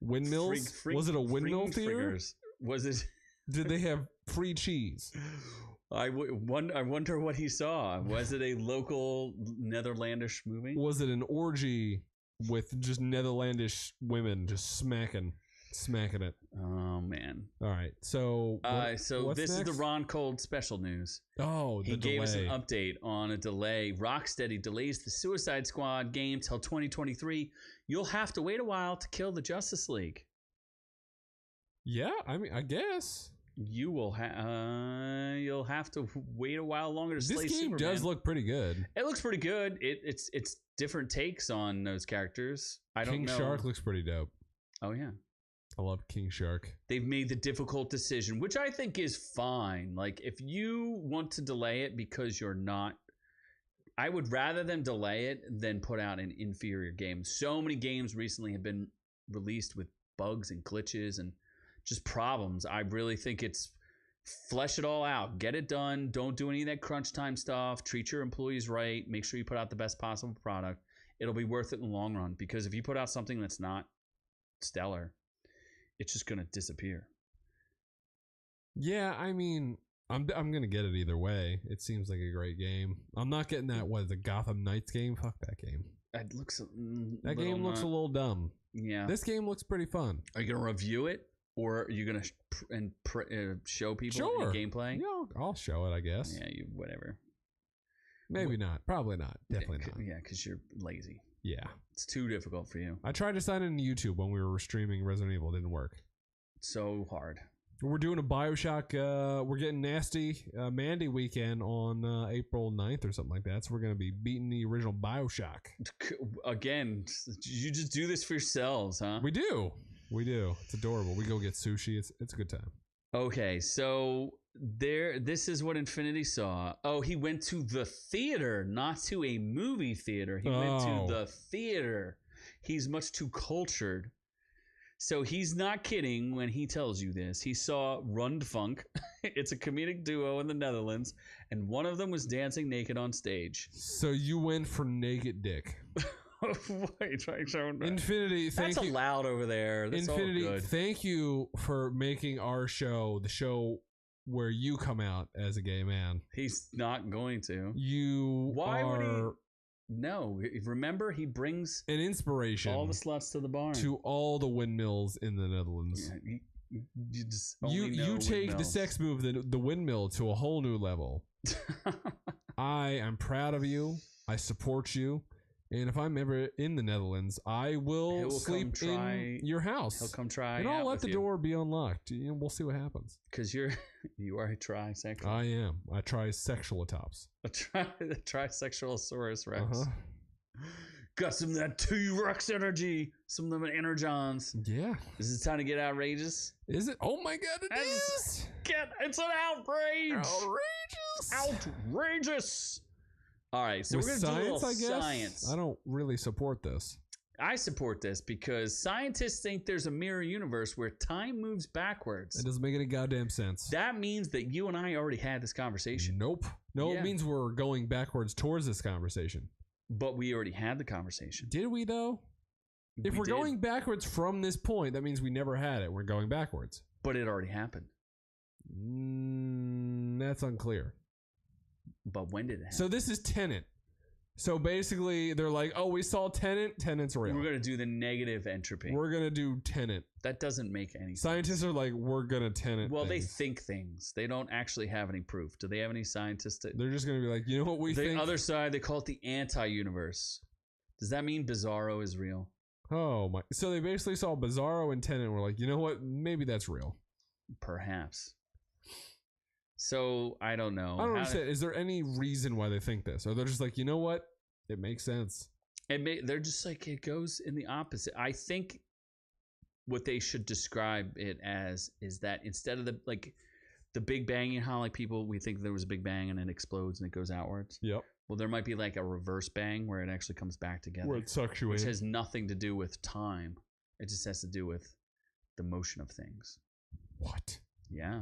Windmills? Was it a windmill theater? Was it? Did they have free cheese? I wonder what he saw. Was it a local Netherlandish movie? Was it an orgy with just Netherlandish women just smacking it? Oh man! All right, so this next? is the Ron Cold special news. Oh, he gave us an update on a delay. Rocksteady delays the Suicide Squad game till 2023. You'll have to wait a while to kill the Justice League. Yeah, I mean, I guess. You'll have to wait a while longer to slay This game Superman. does look pretty good. It looks pretty good. It's different takes on those characters. King Shark looks pretty dope. Oh yeah, I love King Shark. They've made the difficult decision, which I think is fine. Like if you want to delay it because you're not, I would rather them delay it than put out an inferior game. So many games recently have been released with bugs and glitches and just problems. I really think it's flesh it all out. Get it done. Don't do any of that crunch time stuff. Treat your employees right. Make sure you put out the best possible product. It'll be worth it in the long run, because if you put out something that's not stellar, it's just going to disappear. Yeah, I mean, I'm going to get it either way. It seems like a great game. I'm not getting that, the Gotham Knights game? Fuck that game. That game looks a little dumb. Yeah. This game looks pretty fun. Are you going to review it? Or are you going to show people the gameplay? Yeah, I'll show it, I guess. Yeah, whatever. Maybe not. Probably not. Definitely not. Yeah, because you're lazy. Yeah. It's too difficult for you. I tried to sign into YouTube when we were streaming Resident Evil. It didn't work. So hard. We're doing a Bioshock. We're getting nasty Mandy weekend on April 9th or something like that. So we're going to be beating the original Bioshock. Again, you just do this for yourselves, huh? We do. It's adorable. We go get sushi. It's a good time. Okay, so this is what Infinity saw. Oh, he went to the theater, not to a movie theater. He went to the theater. He's much too cultured So he's not kidding when he tells you this. He saw Rundfunk. It's a comedic duo in the Netherlands, and one of them was dancing naked on stage. So you went for naked dick. Wait, Infinity, thank That's you. allowed over there. That's Infinity, all good. thank you for making our show the show where you come out as a gay man. He's not going to. Why would he? No, remember he brings an inspiration all the sluts to the barn. to all the windmills in the Netherlands. Yeah, you just only You take windmills. the sex move, the windmill, to a whole new level. I am proud of you. I support you. And if I'm ever in the Netherlands, I will sleep in your house. He'll come try. And I'll out let with the you. door be unlocked. We'll see what happens. Because you are a trisexual. I am. I try sexual tops. A trisexualosaurus Rex. Uh-huh. Got some of that T-Rex energy. Some of them energons. Yeah. Is it time to get outrageous? Is it? Oh my God, it is. It's an outrage. Outrageous. All right, so With we're going to do a little I guess? science. I don't really support this. I support this because scientists think there's a mirror universe where time moves backwards. It doesn't make any goddamn sense. That means that you and I already had this conversation. Nope. No, Yeah. It means we're going backwards towards this conversation. But we already had the conversation. Did we, though? If We we're did, going backwards from this point, that means we never had it. We're going backwards. But it already happened. That's unclear. But when did it happen? So this is Tenet. So basically, they're like, oh, we saw Tenet. Tenet's real. We're going to do the negative entropy. We're going to do Tenet. That doesn't make any sense. Scientists are like, we're going to Tenet. Well, they things. think things. They don't actually have any proof. Do they have any scientists? They're just going to be like, you know what we The think? other side, they call it the anti-universe. Does that mean Bizarro is real? Oh, my. So they basically saw Bizarro and Tenet and were like, you know what? Maybe that's real. Perhaps. So, I don't know. I don't understand. Is there any reason why they think this? Or they're just like, you know what? It makes sense. They're just like, it goes in the opposite. I think what they should describe it as is that instead of the Big Bang, you know how like people, we think there was a Big Bang and it explodes and it goes outwards? Yep. Well, there might be like a reverse bang where it actually comes back together. Where it sucks you in. Which has nothing to do with time. It just has to do with the motion of things. What? Yeah.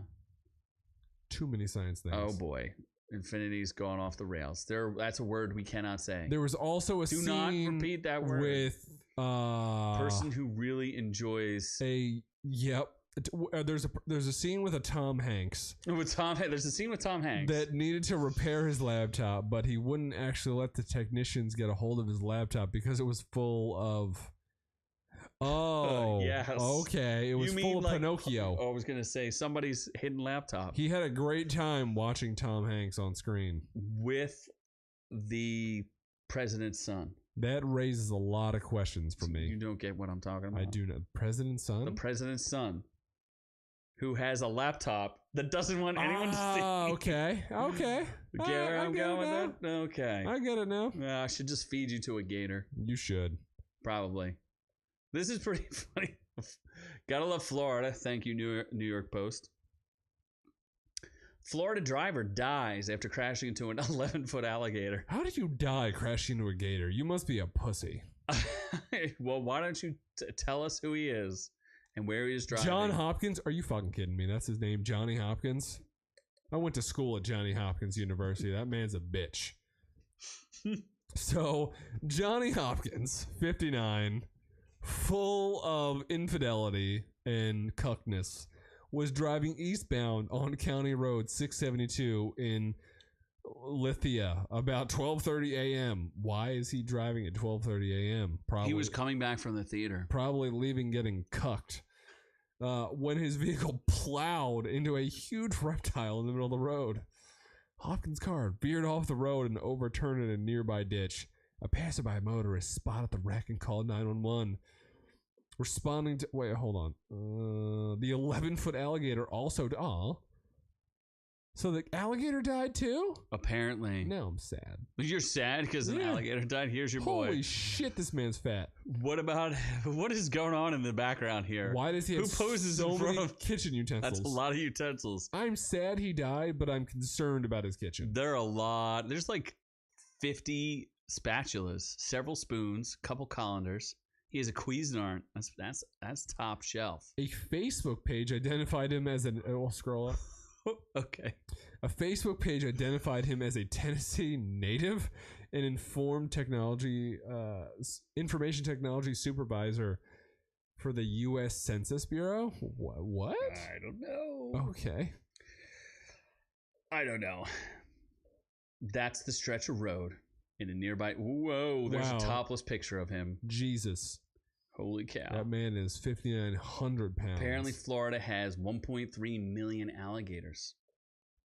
Too many science things. Oh boy. Infinity's gone off the rails. That's a word we cannot say. There was also a Do scene not repeat that word. with Person who really enjoys Yep. There's a scene with a Tom Hanks with Tom. There's a scene with Tom Hanks that needed to repair his laptop, but he wouldn't actually let the technicians get a hold of his laptop because it was full of. Oh, yes. Okay. It was full of Pinocchio. I was gonna say somebody's hidden laptop He had a great time watching Tom Hanks on screen with the president's son. That raises a lot of questions for me. You don't get what I'm talking about. I do know. President's son? The president's son, who has a laptop that doesn't want anyone to see. Okay. Get where I'm going with that? Okay. I get it now. I should just feed you to a gator. You should. Probably. This is pretty funny. Gotta love Florida. Thank you, New York Post. Florida driver dies after crashing into an 11-foot alligator. How did you die crashing into a gator? You must be a pussy. Well, why don't you tell us who he is and where he is driving? John Hopkins? Are you fucking kidding me? That's his name, Johnny Hopkins? I went to school at Johnny Hopkins University. That man's a bitch. So, Johnny Hopkins, 59, full of infidelity and cuckness, was driving eastbound on County Road 672 in Lithia about 12:30 a.m. Why is he driving at 12:30 a.m.? Probably He was coming back from the theater. Probably leaving getting cucked. When his vehicle plowed into a huge reptile in the middle of the road. Hopkins' car veered off the road and overturned in a nearby ditch. A passerby motorist spotted the wreck and called 911. Responding to... Wait, hold on. The 11-foot alligator also... So the alligator died too? Apparently. Now I'm sad. You're sad because an alligator died? Here's your boy. Holy shit, this man's fat. What is going on in the background here? Why does he have so many kitchen utensils? That's a lot of utensils. I'm sad he died, but I'm concerned about his kitchen. There are a lot. There's like 50 spatulas, several spoons, couple colanders. He is a Cuisinart. That's top shelf. A Facebook page identified him as an. We'll scroll up. Okay. A Facebook page identified him as a Tennessee native and information technology supervisor for the U.S. Census Bureau. What? I don't know. Okay. I don't know. That's the stretch of road in a nearby. Whoa! There's a topless picture of him. Jesus. Holy cow! That man is 5,900 pounds. Apparently, Florida has 1.3 million alligators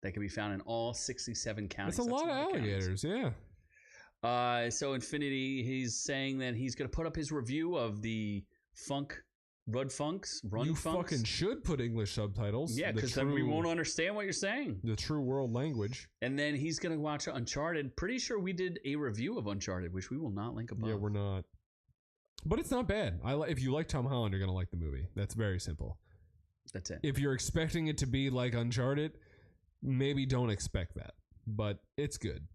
that can be found in all 67 counties. That's a lot of alligators, yeah. So Infinity, he's saying that he's going to put up his review of the Run Funks. You fucking should put English subtitles. Yeah, because then we won't understand what you're saying. The true world language. And then he's going to watch Uncharted. Pretty sure we did a review of Uncharted, which we will not link above. Yeah, we're not. But it's not bad. If you like Tom Holland, you're going to like the movie. That's very simple. That's it. If you're expecting it to be like Uncharted, maybe don't expect that. But it's good.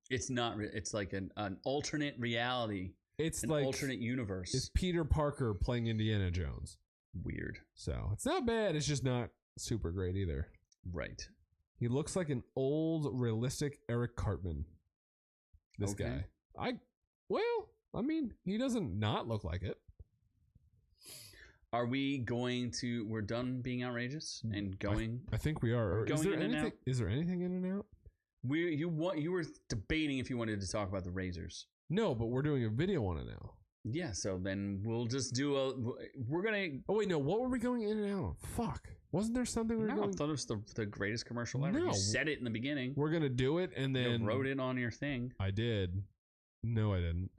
It's not. It's like an alternate reality. It's an like alternate universe. It's Peter Parker playing Indiana Jones. Weird. So it's not bad. It's just not super great either. Right. He looks like an old, realistic Eric Cartman. This guy. He doesn't not look like it. Are we going to? We're done being outrageous and going. I think we are. Is there anything? Is there anything in and out? You were debating if you wanted to talk about the razors. No, but we're doing a video on it now. Yeah, so then we'll just do we're gonna. Oh wait, no. What were we going in and out on? Fuck. Wasn't there something we were going? I thought it was the greatest commercial ever. No. You said it in the beginning. We're gonna do it, and then you wrote it on your thing. I did. No, I didn't.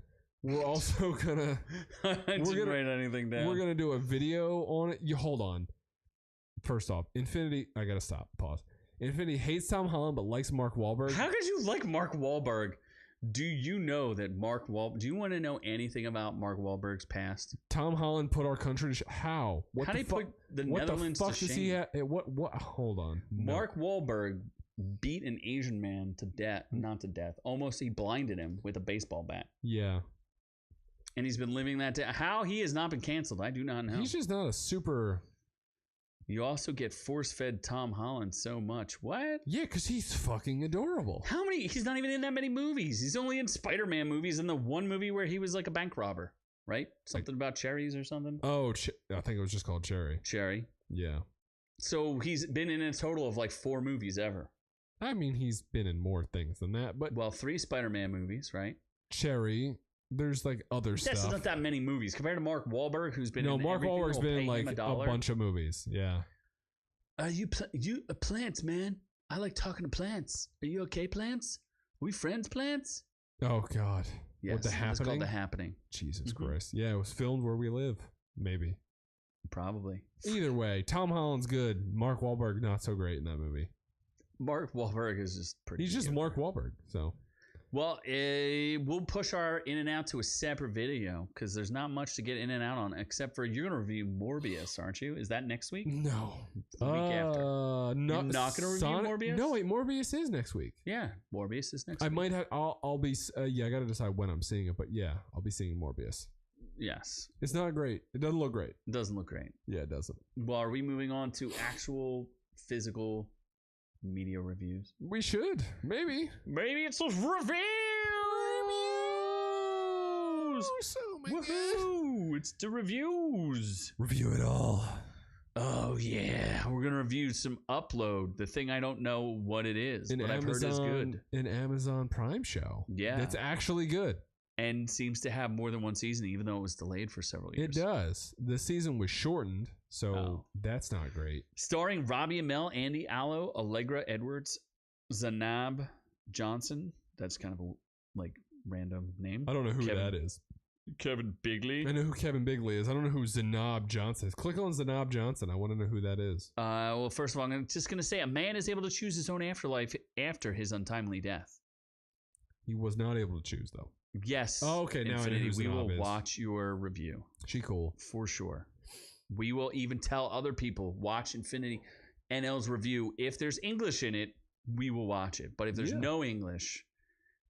We're also gonna. I didn't write anything down. We're gonna do a video on it. You hold on. First off, Infinity. I gotta stop. Pause. Infinity hates Tom Holland but likes Mark Wahlberg. How could you like Mark Wahlberg? Do you know that do you want to know anything about Mark Wahlberg's past? Tom Holland put our country to how? How did he put the Netherlands to shame? What the fuck does he have? What? Hold on. Mark Wahlberg beat an Asian man to death. Not to death. Almost he blinded him with a baseball bat. Yeah. And he's been living that down. How he has not been canceled, I do not know. He's just not a super... You also get force-fed Tom Holland so much. What? Yeah, because he's fucking adorable. How many? He's not even in that many movies. He's only in Spider-Man movies and the one movie where he was like a bank robber, right? Something about cherries or something? Oh, I think it was just called Cherry. Cherry. Yeah. So he's been in a total of like 4 movies ever. I mean, he's been in more things than that, but... Well, 3 Spider-Man movies, right? Cherry... There's like other stuff. That's not that many movies compared to Mark Wahlberg, who's been in Mark Wahlberg's been in like a bunch of movies. Yeah. You plants, man. I like talking to plants. Are you okay, plants? Are we friends, plants? Oh God. Yes. What, The Happening? It's called The Happening. Jesus Christ. Yeah, it was filmed where we live. Maybe. Probably. Either way, Tom Holland's good. Mark Wahlberg not so great in that movie. Mark Wahlberg is just pretty. He's just Mark Wahlberg. So. Well, we'll push our in and out to a separate video because there's not much to get in and out on except for you're going to review Morbius, aren't you? Is that next week? No. The week after. No, you're not going to review Morbius? No, wait, Morbius is next week. Yeah, Morbius is next week. I might have, I'll be, I got to decide when I'm seeing it, but yeah, I'll be seeing Morbius. Yes. It's not great. It doesn't look great. It doesn't look great. Yeah, it doesn't. Well, are we moving on to actual physical media reviews? We should. Maybe it's those reviews. So, woohoo! It's the reviews. Review it all. Oh yeah, we're gonna review some Upload, the thing I don't know what it is, but I've heard is good. An Amazon Prime show. Yeah, that's actually good and seems to have more than one season, even though it was delayed for several years. It does. The season was shortened, so that's not great. Starring Robbie Amell, Andy Allo, Allegra Edwards, Zanab Johnson. That's kind of a random name. I don't know who that is. Kevin Bigley. I know who Kevin Bigley is. I don't know who Zanab Johnson is. Click on Zanab Johnson. I want to know who that is. Well, first of all, I'm just going to say a man is able to choose his own afterlife after his untimely death. He was not able to choose, though. Yes. Oh, okay. Now Infinity, I know who we will is. watch your review. She cool. For sure. We will even tell other people, watch Infinity NL's review. If there's English in it, we will watch it. But if there's no English,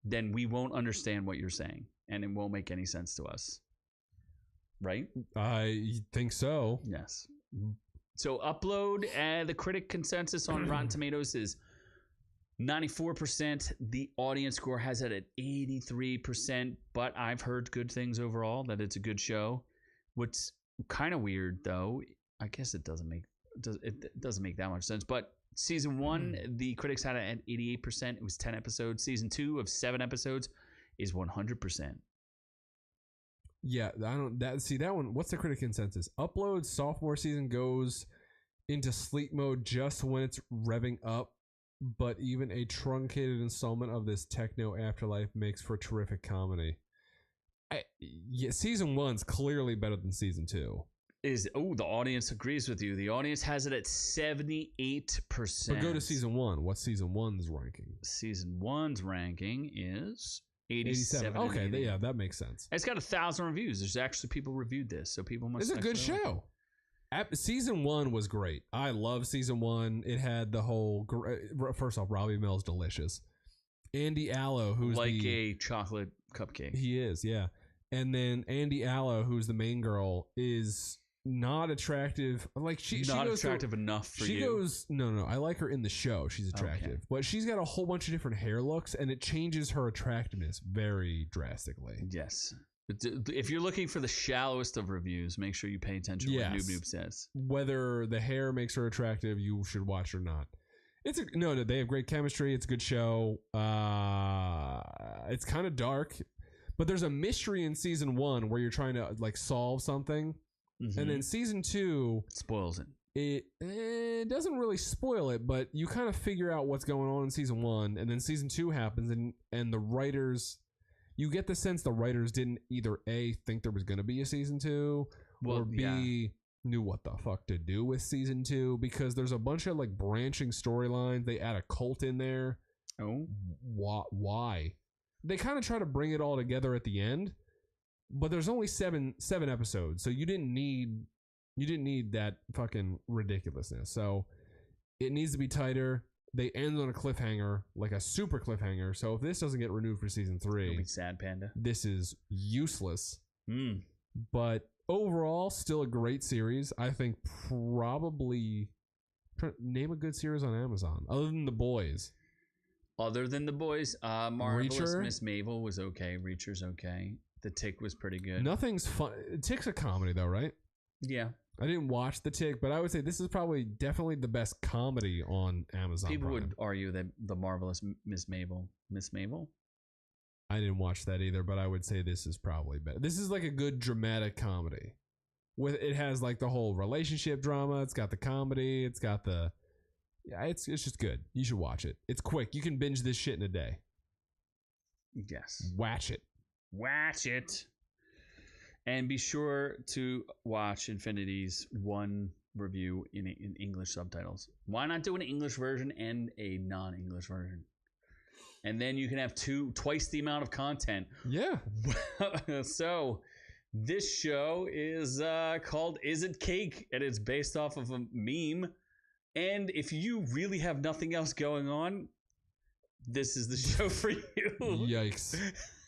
then we won't understand what you're saying. And it won't make any sense to us. right? I think so. Yes. So upload, the critic consensus on Rotten Tomatoes is 94%. The audience score has it at 83%, but I've heard good things overall, that it's a good show. What's kind of weird, though, I guess it doesn't make that much sense, but season 1, the critics had it at 88%. It was 10 episodes. Season 2 of 7 episodes is 100%. Yeah, that one. What's the critic consensus? Upload sophomore season goes into sleep mode just when it's revving up, but even a truncated installment of this techno afterlife makes for terrific comedy. Season 1's clearly better than season 2. The audience agrees with you. The audience has it at 78%. But go to season 1. What's season 1's ranking? Season 1's ranking is 87. Okay, yeah, that makes sense. It's got 1,000 reviews. There's actually people reviewed this, so people must. It's a good show. Season 1 was great. I love season 1. It had the whole. First off, Robbie Mill's delicious. Andy Allo, who's like a chocolate cupcake. He is, yeah. And then Andy Allo, who's the main girl, is not attractive. Like she's not attractive enough for you. She goes, no. I like her in the show. She's attractive, but she's got a whole bunch of different hair looks, and it changes her attractiveness very drastically. Yes. If you're looking for the shallowest of reviews, make sure you pay attention to what Noob says. Whether the hair makes her attractive, you should watch or not. No, they have great chemistry. It's a good show. It's kind of dark, but there's a mystery in season 1 where you're trying to like solve something, and then season 2 spoils it. It doesn't really spoil it, but you kind of figure out what's going on in season 1, and then season 2 happens, and the writers. You get the sense the writers didn't either A, think there was going to be a season 2, or B, knew what the fuck to do with season 2, because there's a bunch of like branching storylines. They add a cult in there. Oh, why? They kind of try to bring it all together at the end, but there's only seven episodes, so you didn't need that fucking ridiculousness. So it needs to be tighter. They end on a cliffhanger, like a super cliffhanger. So if this doesn't get renewed for season 3, you'll be sad, Panda. This is useless. But overall, still a great series. I think probably name a good series on Amazon other than The Boys. Marvelous Miss Maisel was okay. Reacher's okay. The Tick was pretty good. Nothing's fun. Tick's a comedy though, right? Yeah. I didn't watch The Tick, but I would say this is probably definitely the best comedy on Amazon. People Prime. would argue that The Marvelous Miss Maisel. I didn't watch that either, but I would say this is probably better. This is like a good dramatic comedy. It has like the whole relationship drama. It's got the comedy. It's got the it's just good. You should watch it. It's quick. You can binge this shit in a day. Yes. Watch it. And be sure to watch Infinity's one review in English subtitles. Why not do an English version and a non-English version? And then you can have twice the amount of content. Yeah. So this show is called Is It Cake? And it's based off of a meme. And if you really have nothing else going on, this is the show for you. Yikes.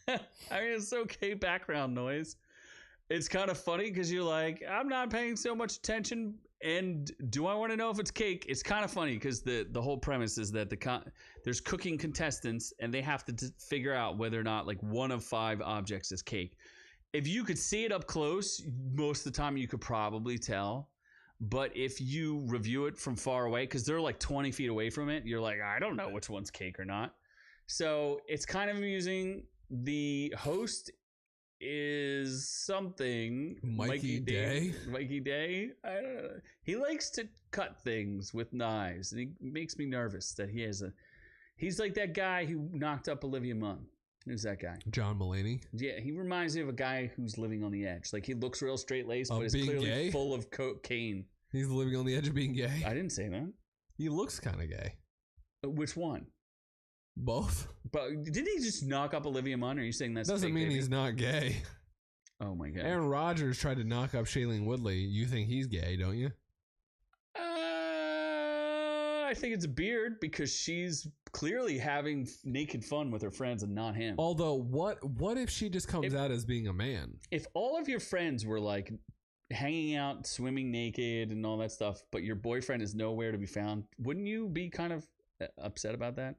I mean, it's okay background noise. It's kind of funny because you're like, I'm not paying so much attention, and do I want to know if it's cake? It's kind of funny because the whole premise is that there's cooking contestants, and they have to figure out whether or not like one of 5 objects is cake. If you could see it up close, most of the time you could probably tell. But if you review it from far away, because they're like 20 feet away from it, you're like, I don't know which one's cake or not. So it's kind of amusing. The host is something Mikey Day. Mikey Day. I don't know. He likes to cut things with knives, and he makes me nervous that he's like that guy who knocked up Olivia Munn. Who's that guy? John Mulaney. Yeah, he reminds me of a guy who's living on the edge. Like he looks real straight-laced, but is clearly gay? Full of cocaine. He's living on the edge of being gay. I didn't say that. He looks kind of gay. Which one? Both. But didn't he just knock up Olivia Munn? Or are you saying that's doesn't mean he's not gay? Oh my god. Aaron Rodgers tried to knock up Shailene Woodley. You think he's gay, don't you? I think it's a beard because she's clearly having naked fun with her friends and not him. Although, what if she just comes out as being a man? If all of your friends were like hanging out, swimming naked and all that stuff, but your boyfriend is nowhere to be found, wouldn't you be kind of upset about that?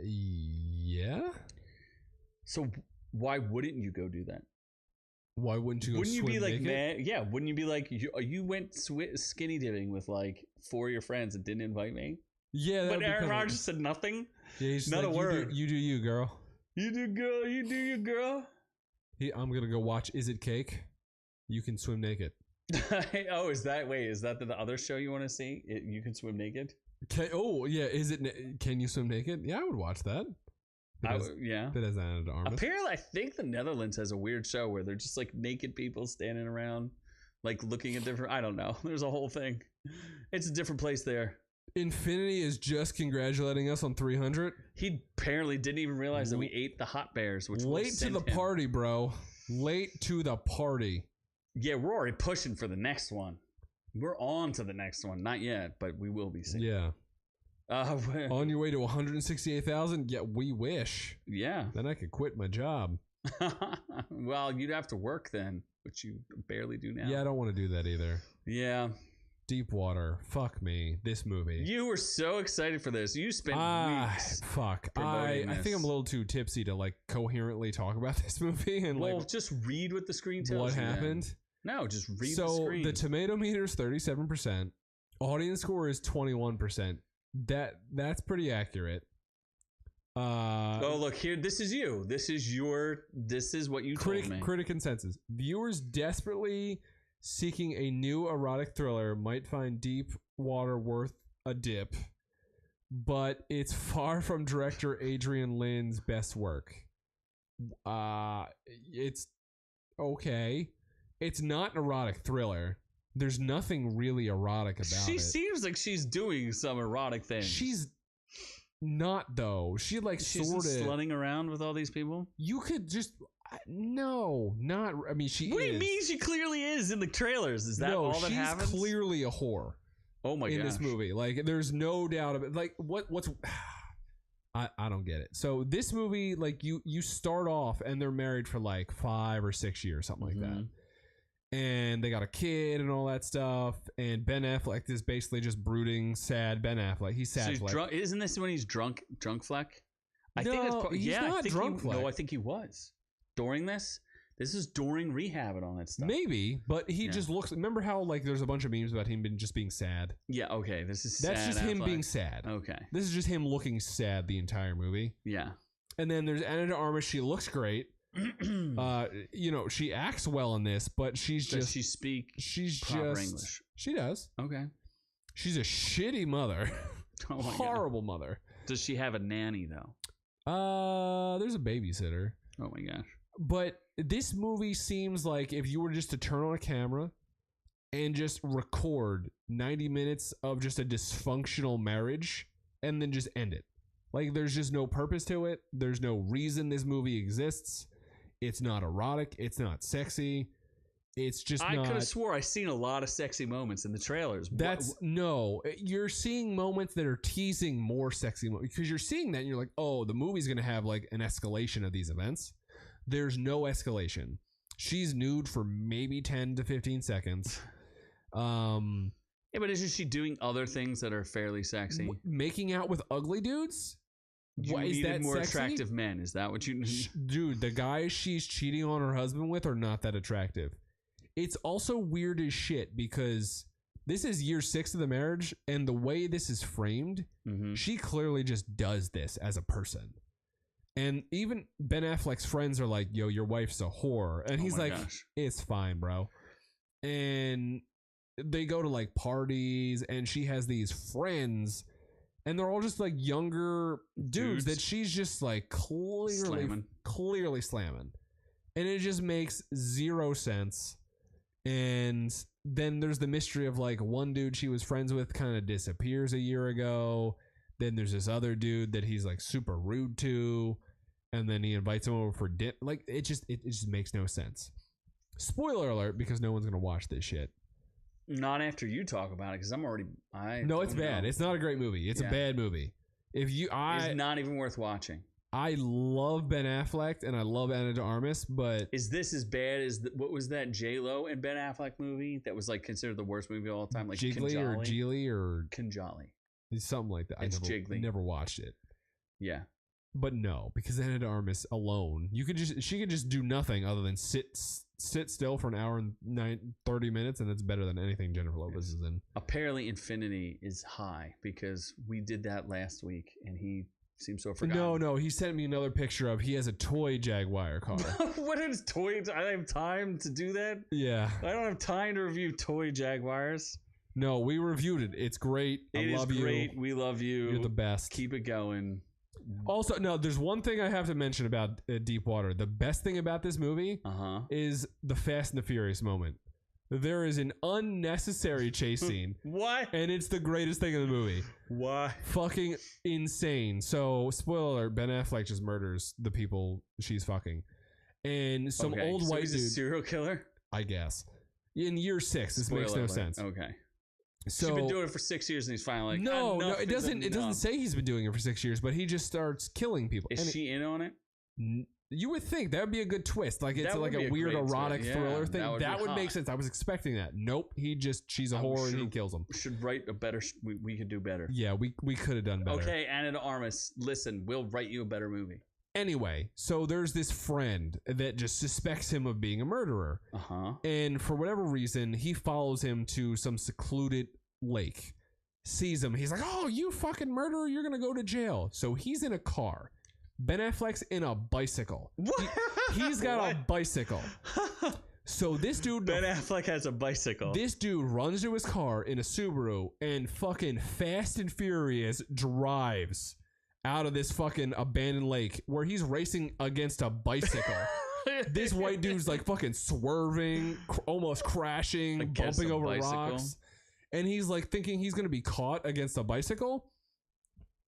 Yeah. So why wouldn't you go do that? Why wouldn't you go Wouldn't you swim be like, naked? man? Yeah, wouldn't you be like, you went skinny dipping with like 4 of your friends and didn't invite me? Yeah, But Aaron Rodgers said nothing. Yeah, he's not like, a word. You do you, girl. You do, girl. You do, you girl. I'm gonna go watch Is It Cake? You can swim naked. Oh, is that the other show you want to see? You can swim naked. Can you swim naked? Yeah, I would watch that. Yeah. That has Anna de Armas. Apparently, I think the Netherlands has a weird show where they're just like naked people standing around, like looking at different. I don't know. There's a whole thing. It's a different place there. Infinity is just congratulating us on 300. He apparently didn't even realize that we ate the hot bears, which late to the party, bro. Late to the party. Yeah, we're already pushing for the next one. We're on to the next one. Not yet, but we will be soon. Yeah. On your way to 168,000? Yeah, we wish. Yeah. Then I could quit my job. Well, you'd have to work then, which you barely do now. Yeah, I don't want to do that either. Yeah. Deepwater. Fuck me. This movie. You were so excited for this. You spent weeks. Fuck. I think I'm a little too tipsy to like coherently talk about this movie and just read what the screen tells what you. What happened? Then. No, just read the screen. So the tomato meter is 37%. Audience score is 21%. That's pretty accurate. Oh, look here. This is you. This is what you told me. Critic consensus. Viewers desperately seeking a new erotic thriller might find Deep Water worth a dip, but it's far from director Adrian Lynn's best work. It's okay. It's not an erotic thriller. There's nothing really erotic about it. She seems like she's doing some erotic things. She's not, though. She's sort of slutting around with all these people. You could just no, not. I mean, she. What do you mean? She clearly is in the trailers. Is that all that happens? She's clearly a whore. Oh my god! In this movie, like, there's no doubt of it. Like, what's I don't get it. So this movie, like, you start off and they're married for like 5 or 6 years, something like that. And they got a kid and all that stuff. And Ben Affleck is basically just brooding, sad Ben Affleck. He's sad. So he's isn't this when he's drunk Fleck? I think that's he's not drunk Fleck. No, I think he was. During this is during rehab and all that stuff. Maybe, but he just looks. Remember how like there's a bunch of memes about him just being sad? Yeah, okay. That's just him being sad. Okay. This is just him looking sad the entire movie. Yeah. And then there's Anna de Armas. She looks great. She acts well in this, but she's just she's proper English. She does. Okay. She's a shitty mother. Oh my horrible God. Mother. Does she have a nanny though? There's a babysitter. Oh my gosh. But this movie seems like if you were just to turn on a camera and just record 90 minutes of just a dysfunctional marriage and then just end it. Like, there's just no purpose to it. There's no reason this movie exists. It's not erotic. It's not sexy. It's just I could have swore I seen a lot of sexy moments in the trailers. No. You're seeing moments that are teasing more sexy moments because you're seeing that and you're like, oh, the movie's going to have like an escalation of these events. There's no escalation. She's nude for maybe 10 to 15 seconds. Yeah, but isn't she doing other things that are fairly sexy? Making out with ugly dudes? You needed more attractive men. Is that what you need? Dude, the guys she's cheating on her husband with are not that attractive. It's also weird as shit because this is year 6 of the marriage, and the way this is framed, she clearly just does this as a person. And even Ben Affleck's friends are like, yo, your wife's a whore. And he's like, it's fine, bro. And they go to like parties and she has these friends and they're all just like younger dudes that she's just like clearly slamming. And it just makes zero sense. And then there's the mystery of like one dude she was friends with kind of disappears a year ago. Then there's this other dude that he's like super rude to, and then he invites him over for dinner. Like it just makes no sense. Spoiler alert, because no one's gonna watch this shit. Not after you talk about it, because I'm already. No, it's bad. It's not a great movie. It's a bad movie. It's not even worth watching. I love Ben Affleck and I love Ana de Armas, but is this as bad as what was that J-Lo and Ben Affleck movie that was like considered the worst movie of all time? Like Jiggly or Geely or Conjali, something like that. It's I never watched it. Yeah, but no, because Ana de Armas alone, she could just do nothing other than sit still for an hour and 30 minutes, and that's better than anything Jennifer Lopez is in. Apparently, Infinity is high because we did that last week, and he seems so forgotten. No, he sent me another picture of he has a toy Jaguar car. What is toy? I don't have time to do that. Yeah, I don't have time to review toy Jaguars. No, we reviewed it. It's great. I love you. Great. We love you. You're the best. Keep it going. Also, no, there's one thing I have to mention about Deepwater. The best thing about this movie is the Fast and the Furious moment. There is an unnecessary chase scene. What? And it's the greatest thing in the movie. Why? Fucking insane. So, spoiler alert, Ben Affleck just murders the people she's fucking. And some old white dude. He's a serial killer? I guess. In year 6. This makes no sense. Okay. So he's been doing it for 6 years, and he's finally like, no, it doesn't. It doesn't say he's been doing it for 6 years, but he just starts killing people. Is she in on it? You would think that would be a good twist, like it's like a weird erotic thriller thing. That would make sense. I was expecting that. Nope, she's a whore and he kills them. Should write a better. We could do better. Yeah, we could have done better. Okay, Ana de Armas, listen, we'll write you a better movie. Anyway, so there's this friend that just suspects him of being a murderer, and for whatever reason, he follows him to some secluded lake, sees him, he's like, oh, you fucking murderer, you're gonna go to jail. So he's in a car. Ben Affleck's in a bicycle. He's got a bicycle. So this dude, Ben Affleck has a bicycle. This dude runs to his car in a Subaru and fucking Fast and Furious drives out of this fucking abandoned lake where he's racing against a bicycle. This white dude's like fucking swerving, almost crashing, bumping over rocks. And he's like thinking he's going to be caught against a bicycle.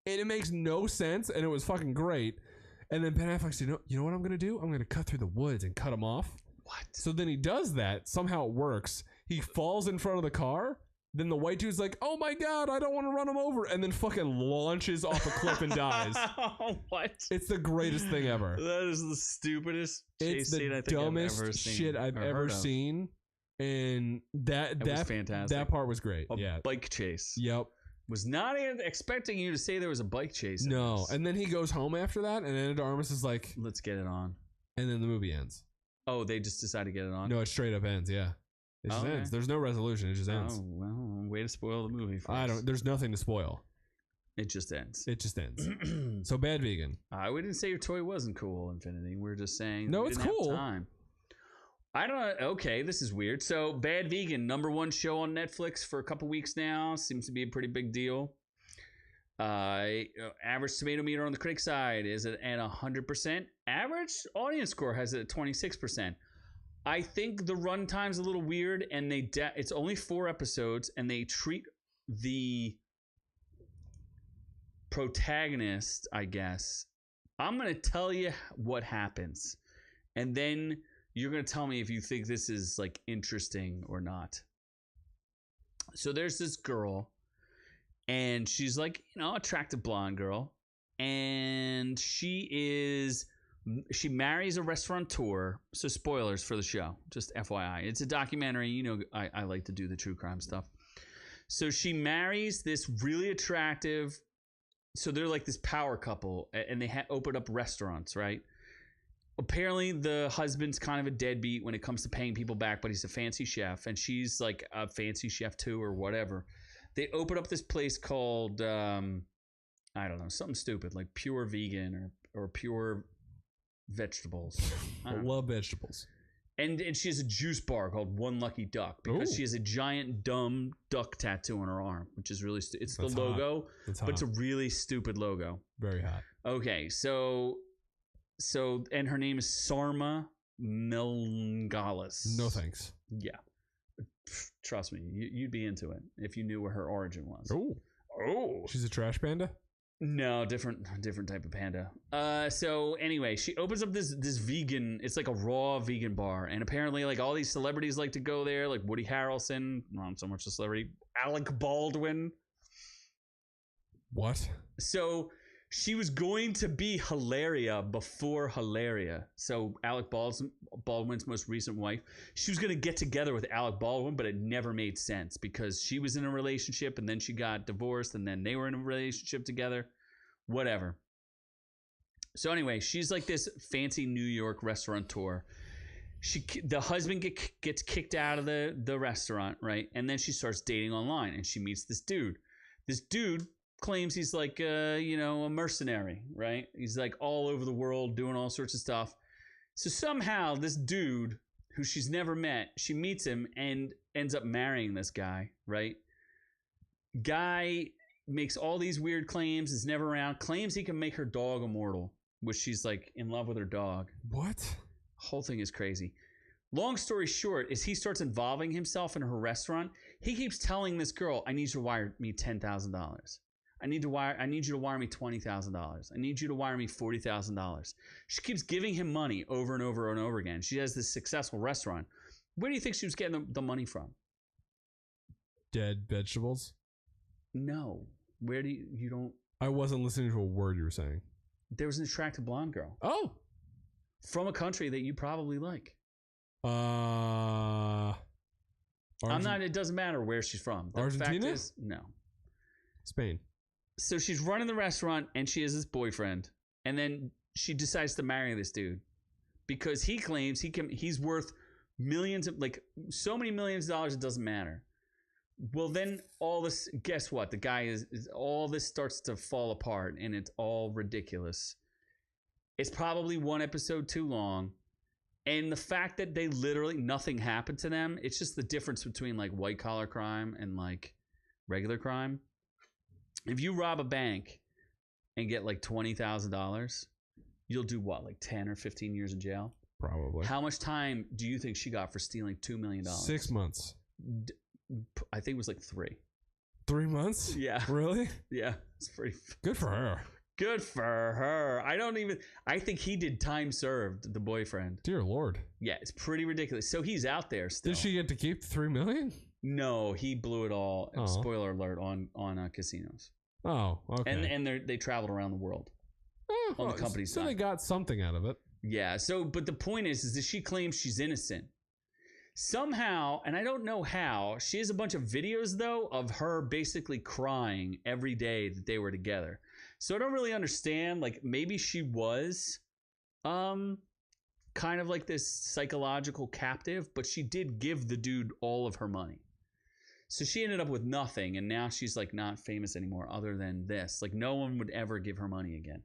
And it makes no sense. And it was fucking great. And then Ben Affleck said, you know what I'm going to do? I'm going to cut through the woods and cut him off. What? So then he does that. Somehow it works. He falls in front of the car. Then the white dude's like, oh my God, I don't want to run him over. And then fucking launches off a cliff and dies. What? It's the greatest thing ever. That is the stupidest chase scene I think dumbest shit I've ever seen. And that was fantastic. That part was great. A bike chase. Yep. Was not expecting you to say there was a bike chase. No. And then he goes home after that, and Ana de Armas is like, let's get it on. And then the movie ends. Oh, they just decide to get it on? No, it straight up ends, yeah. It just ends. There's no resolution. It just ends. Oh, well, way to spoil the movie for us. There's nothing to spoil. It just ends. It just ends. So, Bad Vegan. We didn't say your toy wasn't cool, Infinity. We're just saying no, it's cool. Have time. I don't know. Okay, this is weird. So, Bad Vegan, #1 show on Netflix for a couple weeks now. Seems to be a pretty big deal. Average tomato meter on the critic side is at 100%. Average audience score has it at 26%. I think the runtime's a little weird, and it's only 4 episodes, and they treat the protagonist, I guess. I'm going to tell you what happens, and then you're going to tell me if you think this is like interesting or not. So there's this girl, and she's like, attractive blonde girl, and she marries a restaurateur. So spoilers for the show, just FYI. It's a documentary. I like to do the true crime stuff. So she marries this really attractive. So they're like this power couple, and they open up restaurants, right? Apparently the husband's kind of a deadbeat when it comes to paying people back, but he's a fancy chef, and she's like a fancy chef too, or whatever. They open up this place called, I don't know, something stupid, like Pure Vegan or Pure Vegetables. I love vegetables. And she has a juice bar called One Lucky Duck because she has a giant dumb duck tattoo on her arm, which is really it's the logo, but it's a really stupid logo. Very hot. Okay, so and her name is Sarma Melngalis. No thanks. Yeah. Trust me, you'd be into it if you knew where her origin was. Oh. She's a trash panda? No, different type of panda. So anyway, she opens up this vegan. It's like a raw vegan bar, and apparently, like all these celebrities like to go there, like Woody Harrelson, not so much a celebrity, Alec Baldwin. What? So she was going to be Hilaria before Hilaria. So Alec Baldwin's most recent wife, she was going to get together with Alec Baldwin, but it never made sense because she was in a relationship and then she got divorced and then they were in a relationship together. Whatever. So anyway, she's like this fancy New York restaurateur. The husband gets kicked out of the restaurant, right? And then she starts dating online and she meets this dude. This dude claims he's like a mercenary, right? He's like all over the world doing all sorts of stuff. So somehow this dude who she's never met, she meets him and ends up marrying this guy, right? Guy makes all these weird claims, is never around, claims he can make her dog immortal, which she's like in love with her dog. What? Whole thing is crazy. Long story short is he starts involving himself in her restaurant. He keeps telling this girl, I need you to wire me $10,000. I need you to wire me $20,000. I need you to wire me $40,000. She keeps giving him money over and over and over again. She has this successful restaurant. Where do you think she was getting the money from? Dead vegetables? No. Where do you don't? I wasn't listening to a word you were saying. There was an attractive blonde girl. Oh. From a country that you probably like. I'm not. It doesn't matter where she's from. The Argentina? fact is, no. Spain. So she's running the restaurant and she has this boyfriend, and then she decides to marry this dude because he claims he's worth millions of, like, so many millions of dollars it doesn't matter. Well, then all this, guess what? The guy is all this starts to fall apart and it's all ridiculous. It's probably one episode too long. And the fact that they literally, nothing happened to them, it's just the difference between like white collar crime and like regular crime. If you rob a bank and get like $20,000, you'll do what, like 10 or 15 years in jail? Probably. How much time do you think she got for stealing $2 million? 6 months. I think it was like 3. 3 months? Yeah. Really? Yeah. It's pretty good for her. Good for her. I think he did time served, the boyfriend. Dear Lord. Yeah, it's pretty ridiculous. So he's out there still. Did she get to keep the $3 million? No, he blew it all. Oh. Spoiler alert on casinos. Oh, okay. And they traveled around the world on the company's side. So they got something out of it. Yeah. So, but the point is that she claims she's innocent. Somehow, and I don't know how, she has a bunch of videos though of her basically crying every day that they were together. So I don't really understand. Like maybe she was, kind of like this psychological captive, but she did give the dude all of her money. So she ended up with nothing, and now she's like not famous anymore other than this. Like no one would ever give her money again.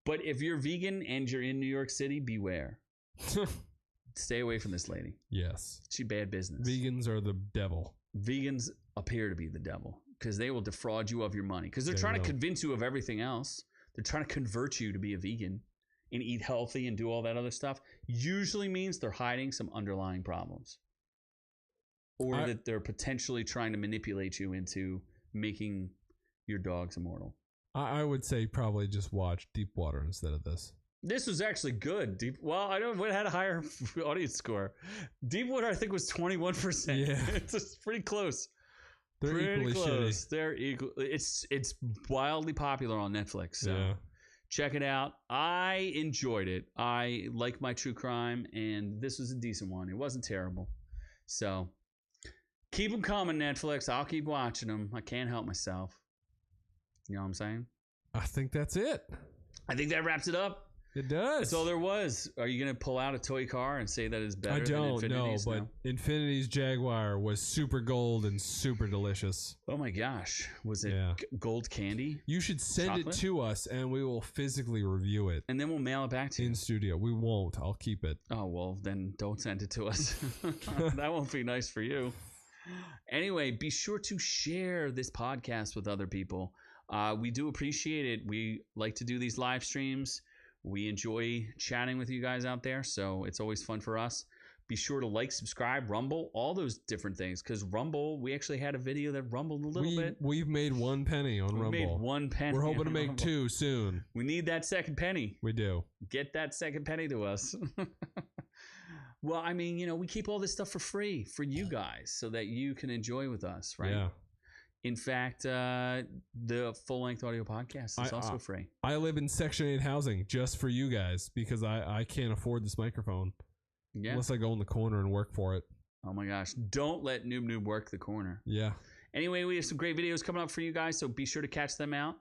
But if you're vegan and you're in New York City, beware. Stay away from this lady. Yes. She's bad business. Vegans are the devil. Vegans appear to be the devil because they will defraud you of your money because they're trying to convince you of everything else. They're trying to convert you to be a vegan and eat healthy and do all that other stuff. Usually means they're hiding some underlying problems. Or that they're potentially trying to manipulate you into making your dogs immortal. I would say probably just watch Deepwater instead of this. This was actually good. I don't know what had a higher audience score. Deepwater, I think, was 21%. Yeah, it's pretty close. They're pretty equally close. shitty. They're equal. It's wildly popular on Netflix. So check it out. I enjoyed it. I like my true crime, and this was a decent one. It wasn't terrible. So keep them coming, Netflix. I'll keep watching them. I can't help myself. You know what I'm saying? I think that's it. I think that wraps it up. It does. That's all there was. Are you going to pull out a toy car and say that is better I don't than Infinity's? know, but Infinity's Jaguar was super gold and super delicious. Oh my gosh. Was it gold candy? You should send it to us and we will physically review it. And then we'll mail it back to you. In studio. We won't. I'll keep it. Oh, well, then don't send it to us. That won't be nice for you. Anyway, be sure to share this podcast with other people. We do appreciate it. We like to do these live streams. We enjoy chatting with you guys out there, so it's always fun for us. Be sure to like, subscribe, Rumble, all those different things. Because Rumble, we actually had a video that rumbled a little bit. We've made 1 penny on Rumble. We made 1 penny. We're hoping to make 2 soon. We need that second penny. We do. Get that second penny to us. Well, I mean, you know, we keep all this stuff for free for you guys so that you can enjoy with us, right? Yeah. In fact, the full-length audio podcast is also free. I live in Section 8 housing just for you guys because I can't afford this microphone. Yeah. Unless I go in the corner and work for it. Oh my gosh. Don't let Noob work the corner. Yeah. Anyway, we have some great videos coming up for you guys, so be sure to catch them out.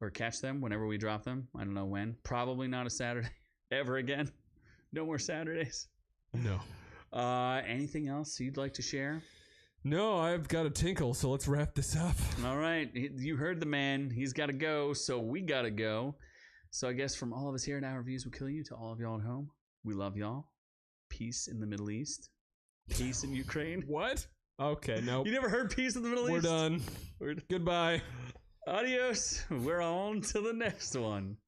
Or catch them whenever we drop them. I don't know when. Probably not a Saturday ever again. No more Saturdays. No. Anything else you'd like to share? No, I've got a tinkle, so let's wrap this up. All right. You heard the man. He's got to go, so we got to go. So I guess from all of us here at Our Reviews Will Kill You to all of y'all at home, we love y'all. Peace in the Middle East. Peace in Ukraine. What? Okay, no. You never heard peace in the Middle East? We're done. Goodbye. Adios. We're on to the next one.